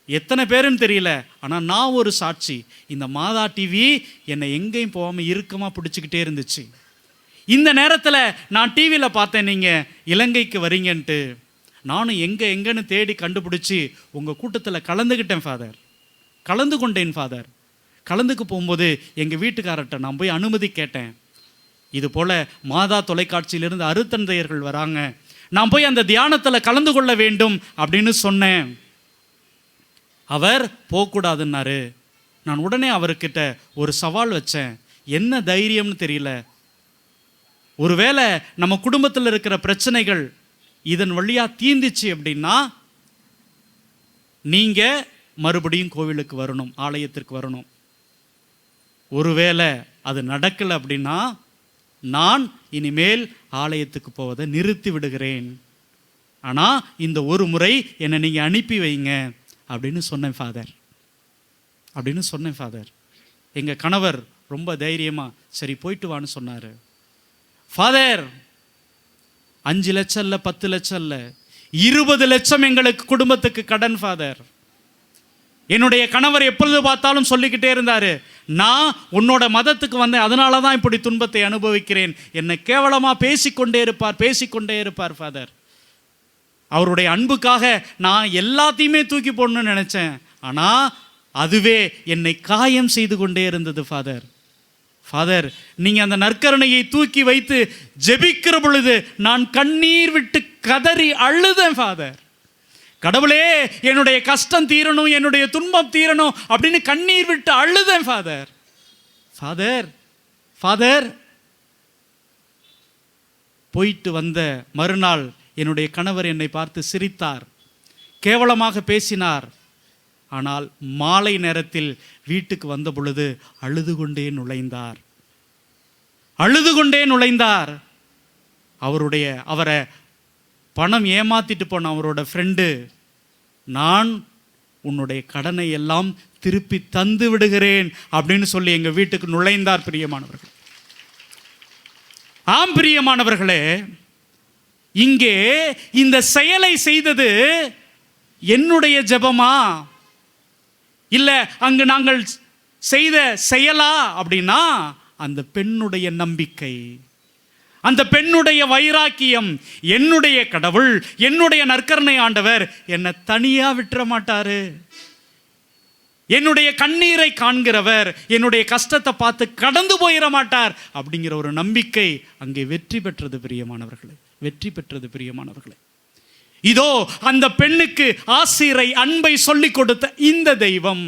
எத்தனை பேருன்னு தெரியல, ஆனால் நான் ஒரு சாட்சி. இந்த மாதா டிவி என்னை எங்கேயும் போகாமல் இறுக்கமாக பிடிச்சிக்கிட்டே இருந்துச்சு. இந்த நேரத்தில் நான் டிவியில் பார்த்தேன் நீங்கள் இலங்கைக்கு வரீங்கன்ட்டு. நானும் எங்கேன்னு தேடி கண்டுபிடிச்சி உங்கள் கூட்டத்தில் கலந்துக்கிட்டேன் ஃபாதர், கலந்து கொண்டேன் ஃபாதர். கலந்துக்கு போகும்போது எங்கள் வீட்டுக்காரர்கிட்ட நான் போய் அனுமதி கேட்டேன். இது போல் மாதா தொலைக்காட்சியிலிருந்து அருத்தந்தையர்கள் வராங்க, நான் போய் அந்த தியானத்தில் கலந்து கொள்ள வேண்டும் அப்படின்னு சொன்னேன். அவர் போகக்கூடாதுன்னாரு. நான் உடனே அவர்கிட்ட ஒரு சவால் வச்சேன். என்ன தைரியம்னு தெரியல. ஒருவேளை நம்ம குடும்பத்தில் இருக்கிற பிரச்சனைகள் இதன் வழியாக தீந்துச்சு அப்படின்னா நீங்கள் மறுபடியும் கோவிலுக்கு வரணும், ஆலயத்திற்கு வரணும். ஒருவேளை அது நடக்கலை அப்படின்னா நான் இனிமேல் ஆலயத்துக்கு போவதை நிறுத்தி விடுகிறேன். ஆனால் இந்த ஒரு முறை என்னை நீங்கள் அனுப்பி வைங்க அப்படின்னு சொன்னேன் ஃபாதர், அப்படின்னு சொன்னேன் ஃபாதர். எங்கள் கணவர் ரொம்ப தைரியமாக சரி போயிட்டு வான்னு சொன்னார். ஃபாதர், 5 லட்சம் இல்லை, 10 லட்சம் இல்லை, 20 லட்சம் எங்களுக்கு குடும்பத்துக்கு கடன் ஃபாதர். என்னுடைய கணவர் எப்பொழுது பார்த்தாலும் சொல்லிக்கிட்டே இருந்தார், நான் உன்னோட மதத்துக்கு வந்தேன், அதனால தான் இப்படி துன்பத்தை அனுபவிக்கிறேன். என்னை கேவலமாக பேசிக்கொண்டே இருப்பார் ஃபாதர். அவருடைய அன்புக்காக நான் எல்லாத்தையுமே தூக்கி போடணும்னு நினச்சேன், ஆனால் அதுவே என்னை காயம் செய்து கொண்டே இருந்தது ஃபாதர். ஃபாதர், நீங்கள் அந்த நற்கருணையை தூக்கி வைத்து ஜெபிக்கிற பொழுது நான் கண்ணீர் விட்டு கதறி அழுதேன் ஃபாதர், கடவுளே, என்னுடைய கஷ்டம் தீரணும், என்னுடைய துன்பம் தீரணும் அப்படின்னு கண்ணீர் விட்டு அழுதேன் ஃபாதர். ஃபாதர் ஃபாதர் போயிட்டு வந்த மறுநாள் என்னுடைய கணவர் என்னை பார்த்து சிரித்தார், கேவலமாக பேசினார். ஆனால் மாலை நேரத்தில் வீட்டுக்கு வந்த பொழுது அழுது கொண்டே நுழைந்தார். அவரை பணம் ஏமாத்திட்டு போன அவரோட ஃப்ரெண்டு, நான் உன்னுடைய கடனை எல்லாம் திருப்பி தந்து விடுகிறேன் அப்படின்னு சொல்லி எங்கள் வீட்டுக்கு நுழைந்தார். பிரியமானவர்கள், ஆம் பிரியமானவர்களே, இங்கே இந்த செயலை செய்தது என்னுடைய ஜெபமா, இல்லை அங்கு நாங்கள் செய்த செயலா அப்படின்னா அந்த பெண்ணுடைய நம்பிக்கை, அந்த பெண்ணுடைய வைராக்கியம். என்னுடைய கடவுள், என்னுடைய நற்கருணை ஆண்டவர் என்னை தனியா விட்டுற மாட்டாரு. என்னுடைய கண்ணீரை காண்கிறவர் என்னுடைய கஷ்டத்தை பார்த்து கடந்து போயிட மாட்டார் அப்படிங்கிற ஒரு நம்பிக்கை அங்கே வெற்றி பெற்றது பிரியமானவர்களே. இதோ அந்த பெண்ணுக்கு ஆசிரை, அன்பை சொல்லிக் கொடுத்த இந்த தெய்வம்,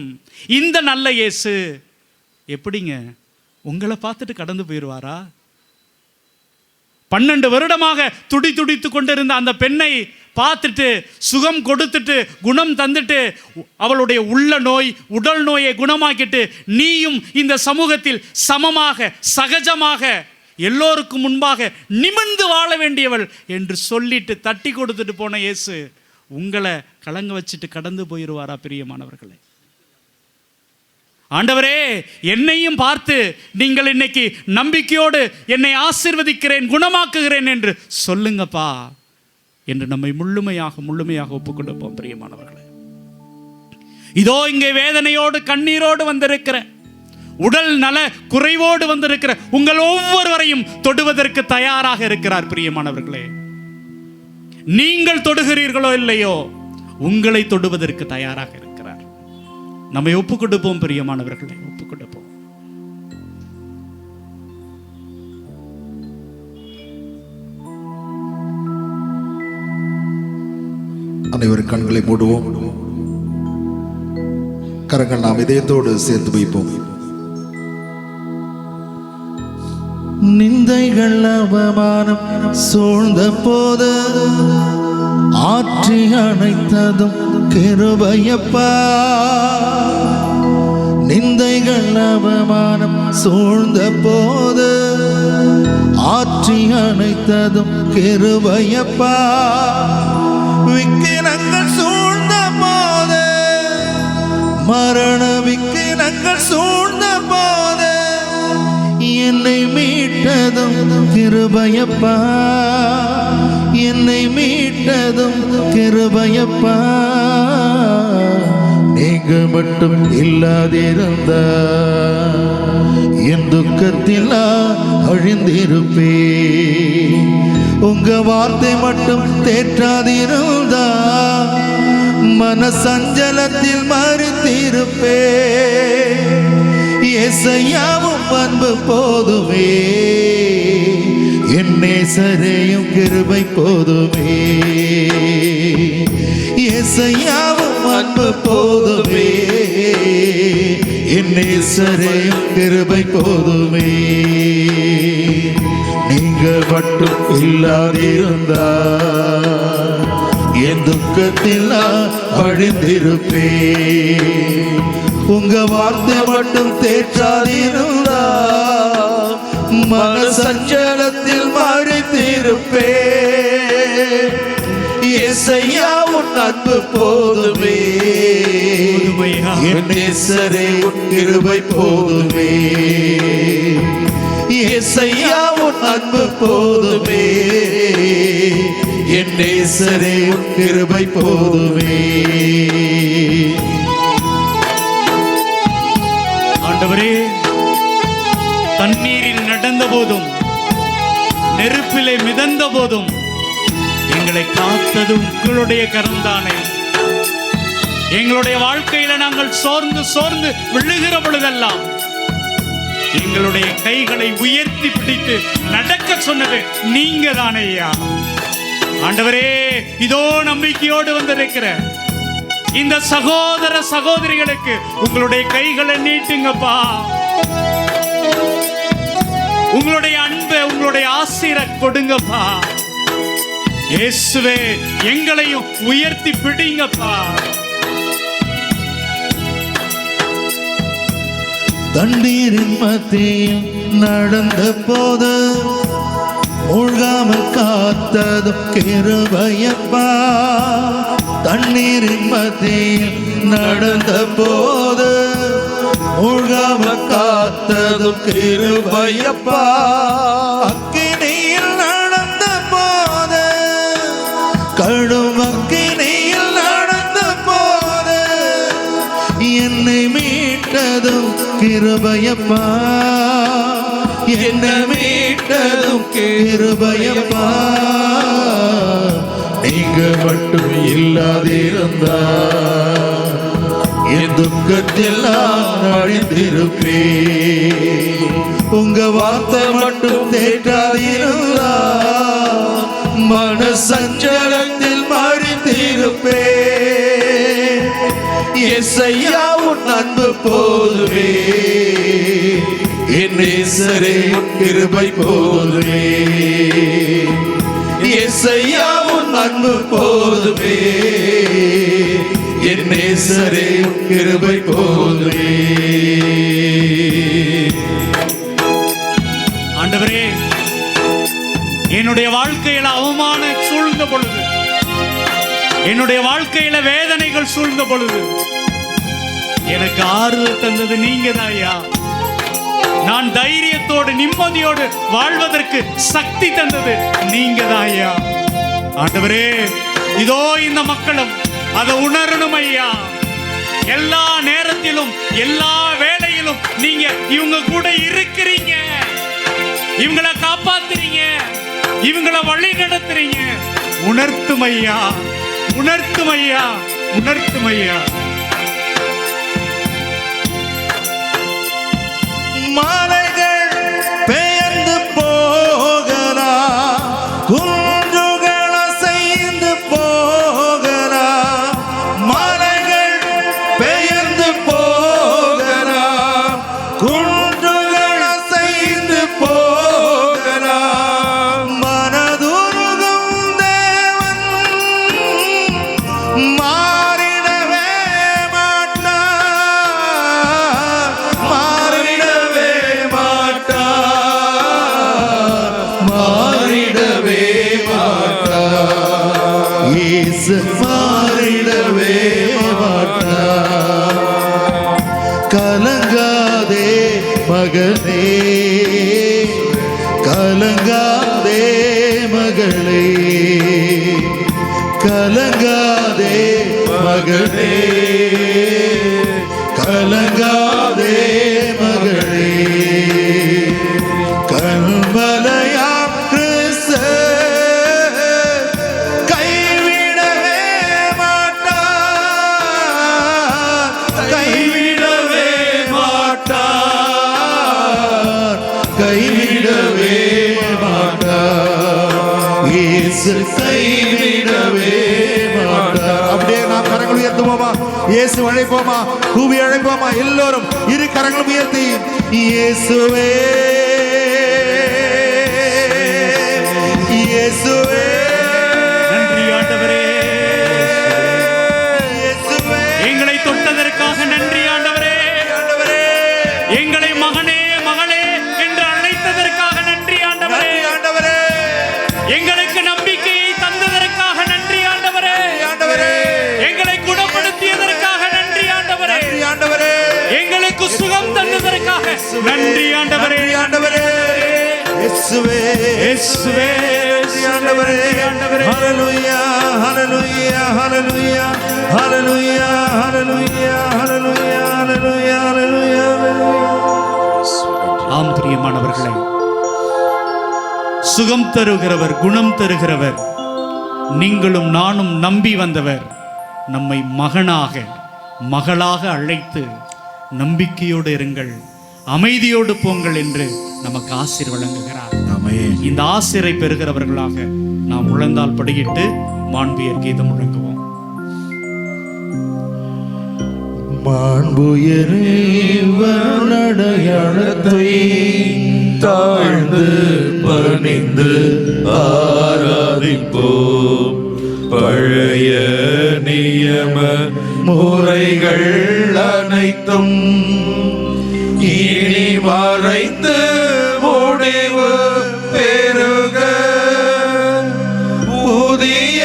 இந்த நல்ல இயேசு எப்படிங்க உங்களை பார்த்துட்டு கடந்து போயிடுவாரா? 12 வருடமாக துடித்து கொண்டிருந்த அந்த பெண்ணை பார்த்துட்டு சுகம் கொடுத்துட்டு குணம் தந்துட்டு அவளுடைய உள்ள நோய் உடல் நோயை குணமாக்கிட்டு நீயும் இந்த சமூகத்தில் சமமாக சகஜமாக எல்லோருக்கும் முன்பாக நிமிர்ந்து வாழ வேண்டியவள் என்று சொல்லிட்டு தட்டி கொடுத்துட்டு போன இயேசு உங்களை கலங்க வச்சுட்டு கடந்து போயிடுவாரா? பிரியமானவர்களே, ஆண்டவரே, என்னையும் பார்த்து நீங்கள் இன்னைக்கு நம்பிக்கையோடு என்னை ஆசீர்வதிக்கிறேன், குணமாக்குகிறேன் என்று சொல்லுங்கப்பா என்று நம்மை முழுமையாக ஒப்புக்கொடுப்போம். பிரியமானவர்களே, இதோ இங்கே வேதனையோடு கண்ணீரோடு வந்திருக்கிற, உடல் நல குறைவோடு வந்திருக்கிற உங்கள் ஒவ்வொருவரையும் தொடுவதற்கு தயாராக இருக்கிறார். பிரியமானவர்களே, நீங்கள் தொடுகிறீர்களோ இல்லையோ, உங்களை தொடுவதற்கு தயாராக இருக்கிறார். நம்மை ஒப்புக் கொடுப்போம் பிரியமானவர்களை, ஒப்புக் கொடுப்போம். அனைவரும் கண்களை மூடுவோம், கரங்கள் நாம் இதயத்தோடு சேர்த்து வைப்போம். நிந்தைகள் அவமானம் சூழ்ந்த போது ஆற்றி அணைத்ததும் கிருபையப்பா. நிந்தைகள் அவமானம் சூழ்ந்த போது ஆற்றி அணைத்ததும் கிருபையப்பா. விக்கினங்கள் சூழ்ந்த போது, மரண விக்கினங்கள் சூழ்ந்த போது என்னை மீட்டதும் கிருபையப்பா. என்னை மீட்டதும் கிருபையப்பா. நீங்க மட்டும் இல்லாதிருந்தா என் துக்கத்தில் அழிந்திருப்பே. உங்க வார்த்தை மட்டும் தேற்றாதிருந்தா மன சஞ்சலத்தில் மறித்திருப்பே. ஏசையாவும் அன்பு போதுமே, என் நேசரையும் கிருபை போதுமே. ஏசையாவும் அன்பு போதுமே, என் நேசரையும் கிருபை போதுமே. நீங்க மட்டும் இல்லாதிருந்தா என் துக்கத்தில் அழிந்திருப்பே. உங்க வார்த்தை மட்டும் தேற்றாதிருந்தா மன சஞ்சலத்தில் மறித்திருப்பே. ஏசையா உன் அன்பு போதுமே, என் நேசரே உன் கிருபை போதுமே. ஏசையா உன் அன்பு போதுமே, என் நேசரே உன் கிருபை போதுமே. ஆண்டவரே, தண்ணீரில் நடந்த போதும் நெருப்பிலே மிதந்த போதும் எங்களை காத்தது உங்களுடைய கரம்தானே. எங்களுடைய வாழ்க்கையில நாங்கள் சோர்ந்து விழுகிற பொழுதெல்லாம் எங்களுடைய கைகளை உயர்த்தி பிடித்து நடக்க சொன்னது நீங்க தானே ஐயா. ஆண்டவரே, இதோ நம்பிக்கையோடு வந்திருக்கிற இந்த சகோதர சகோதரிகளுக்கு உங்களுடைய கைகளை நீட்டுங்கப்பா. உங்களுடைய அன்பை, உங்களுடைய ஆசீரை கொடுங்கப்பா. இயேசுவே, எங்களையும் உயர்த்தி பிடிங்கப்பா. தண்ணீரின் மத்தியில் நடந்த போது மூழ்காமல் காத்ததும் கிருபையப்பா. தண்ணீரின் மத்தியில் நடந்த போது மூழ்காமல் காத்ததும் கிருபையப்பா. அக்கினியில் நடந்த போது, கடும் அக்கினியில் நடந்த போது என்னை மீட்டதும் கிருபையப்பா. என்னை மீட்டதும் கிருபையப்பா. நீங்க மட்டும் இல்லாதிருந்தா என் துக்கத்தில் நான் அழிந்திருப்பேன். உங்க வார்த்தை மட்டும் தேற்றாதிருந்தா மன சஞ்சலத்தில் மறிந்திருப்பேன். இயேசையா, உன் அன்பு போதுமே, என் நேசரே உன் கிருபை போதுமே. இயேசையா, உன் அன்பு போதுமே, என் நேசரே உன் கிருபை போதுமே. ஆண்டவரே, என்னுடைய வாழ்க்கையில அவமானம் சூழ்ந்த பொழுது, என்னுடைய வாழ்க்கையில வேதனைகள் சூழ்ந்த பொழுது எனக்கு ஆறுதல் தந்தது நீங்க தான்யா. நான் தைரியத்தோடு நிம்மதியோடு வாழ்வதற்கு சக்தி தந்தது நீங்க தான்யா. ஆண்டவரே, இதோ இந்த மக்களும் அதை உணரணும் ஐயா. எல்லா நேரத்திலும் எல்லா வேளையிலும் நீங்க இவங்க கூட இருக்கிறீங்க, இவங்களை காப்பாத்துறீங்க, இவங்களை வழி நடத்துறீங்க. உணர்த்தும் ஐயா, உணர்த்தும் ஐயா, உணர்த்தும் ஐயா. மலைகள் பெயர்ந்து போகலாம், குன்றுகள் அசைந்து போகலாம். மலைகள் பெயர்ந்து போகலாம், குன்றுகள் அசைந்து போகலாம். மனதுருகும் தேவன் மாறிடவே மாட்டார், மாறிடவே மாட்டார், மாறிடவே மாட்டார். இயேசு மாறிடவே மாட்டார். கலங்காதே மகனே, கலங்காதே மகளே, கலங்காதே மகனே, கலங்காதே மகளே. கண்மலையா கிறிஸ்து கைவிடவே மாட்டார், கைவிடவே மாட்டார், கைவிடவே மாட்டார். இயேசு கைவிடவே மாட்டார். அப்படியே நாம் கரங்கள் உயர்த்துவோமா, இயேசு அழைப்போமா, கூவி அழைப்போமா, எல்லோரும் இரு கரங்களும் உயர்த்தி இயேசுவே, இயேசுவே. நன்றி ஆண்டவரே, இயேசுவே. எங்களை தொட்டதற்காக நன்றி ஆண்டவரே. ஆண்டவரே, எங்களை மகனே மகளே என்று அழைத்ததற்காக நன்றி ஆண்டவரே. ஆண்டவரே, எங்களுக்கு நம்பிக்கையை தந்ததற்காக நன்றி ஆண்டவரே. ஆண்டவரே, எங்களை குணப்படுத்தியதற்காக நன்றி ஆண்டவரே. ஆண்டவரே, எங்களுக்கு சுகம் தந்ததற்காக நன்றி ஆண்டவரே. ஆண்டவரே, இயேசுவே, இயேசுவே, ஆண்டவரே, ஆண்டவரே. ஹல்லேலூயா, ஹல்லேலூயா, ஹல்லேலூயா, ஹல்லேலூயா, ஹல்லேலூயா, ஹல்லேலூயா, ஹல்லேலூயா, ஹல்லேலூயா. ஆம் பிரியமானவர்களே, சுகம் தருகிறவர், குணம் தருகிறவர், நீங்களும் நானும் நம்பி வந்தவர் நம்மை மகனாக மகளாக அழைத்து நம்பிக்கையோடு இருங்கள், அமைதியோடு போங்கள் என்று நமக்கு ஆசீர் வழங்குகிறார். ஆமென். இந்த ஆசீரை பெறுகிறவர்களாக நாம் முழந்தால் படியிட்டு மாண்பியர் கீதம் முழங்குவோம். மாண்புயரேவனடையாளத்தை தாழ்ந்து பணிந்து ஆராதிப்போம். பழைய நியம முறைகள் அனைத்தும் இனி மறைந்து முடிவு பெறுக. புதிய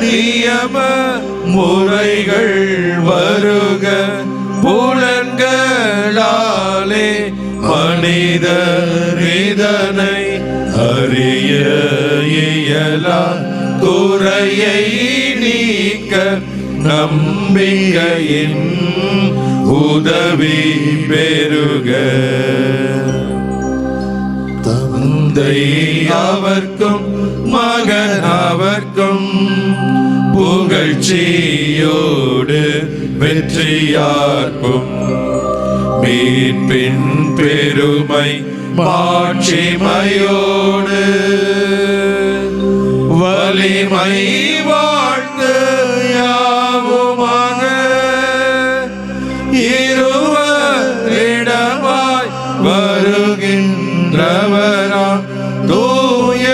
நியம முறைகள் வருக. புலன்களாலே மனிதர் இதனை அறிய இயலா. குறையை நீக்க நம்பிக்கையின் உதவி பெறுக. தந்தை அவர்க்கும் மகன் அவர்க்கும் புகழ்ச்சியோடு வெற்றியார்க்கும் மீட்பின் பெருமை மாட்சிமையோடு வலிமை வாழ்த்து யாவுமாக இருவரிடமாய் வருகின்றவராம் தூய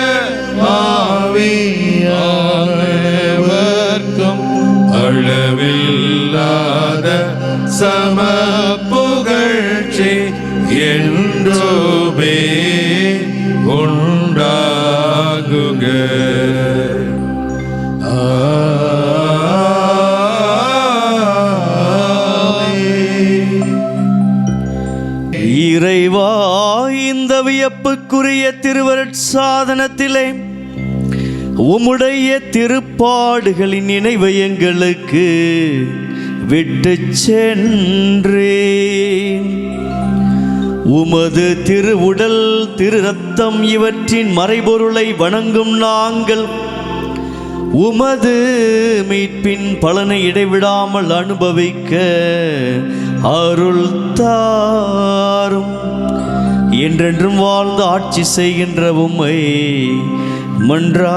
ஆவியானவர்க்கும் அளவில்லாத சம புகழ்ச்சி என்றுமே உண்டாகுக. இறைவா, இந்த வியப்புக்குரிய திருவருட்சாதனத்திலே உம்முடைய திருப்பாடுகளின் நினைவை எங்களுக்கு விட்டு சென்றேன். உமது திருவுடல் திரு ரத்தம் இவற்றின் மறைபொருளை வணங்கும் நாங்கள் உமது மீட்பின் பலனை இடைவிடாமல் அனுபவிக்க அருள் தாரும். என்றென்றும் வாழ்ந்து ஆட்சி செய்கின்ற உம்மை மன்றாடுகின்றோம்.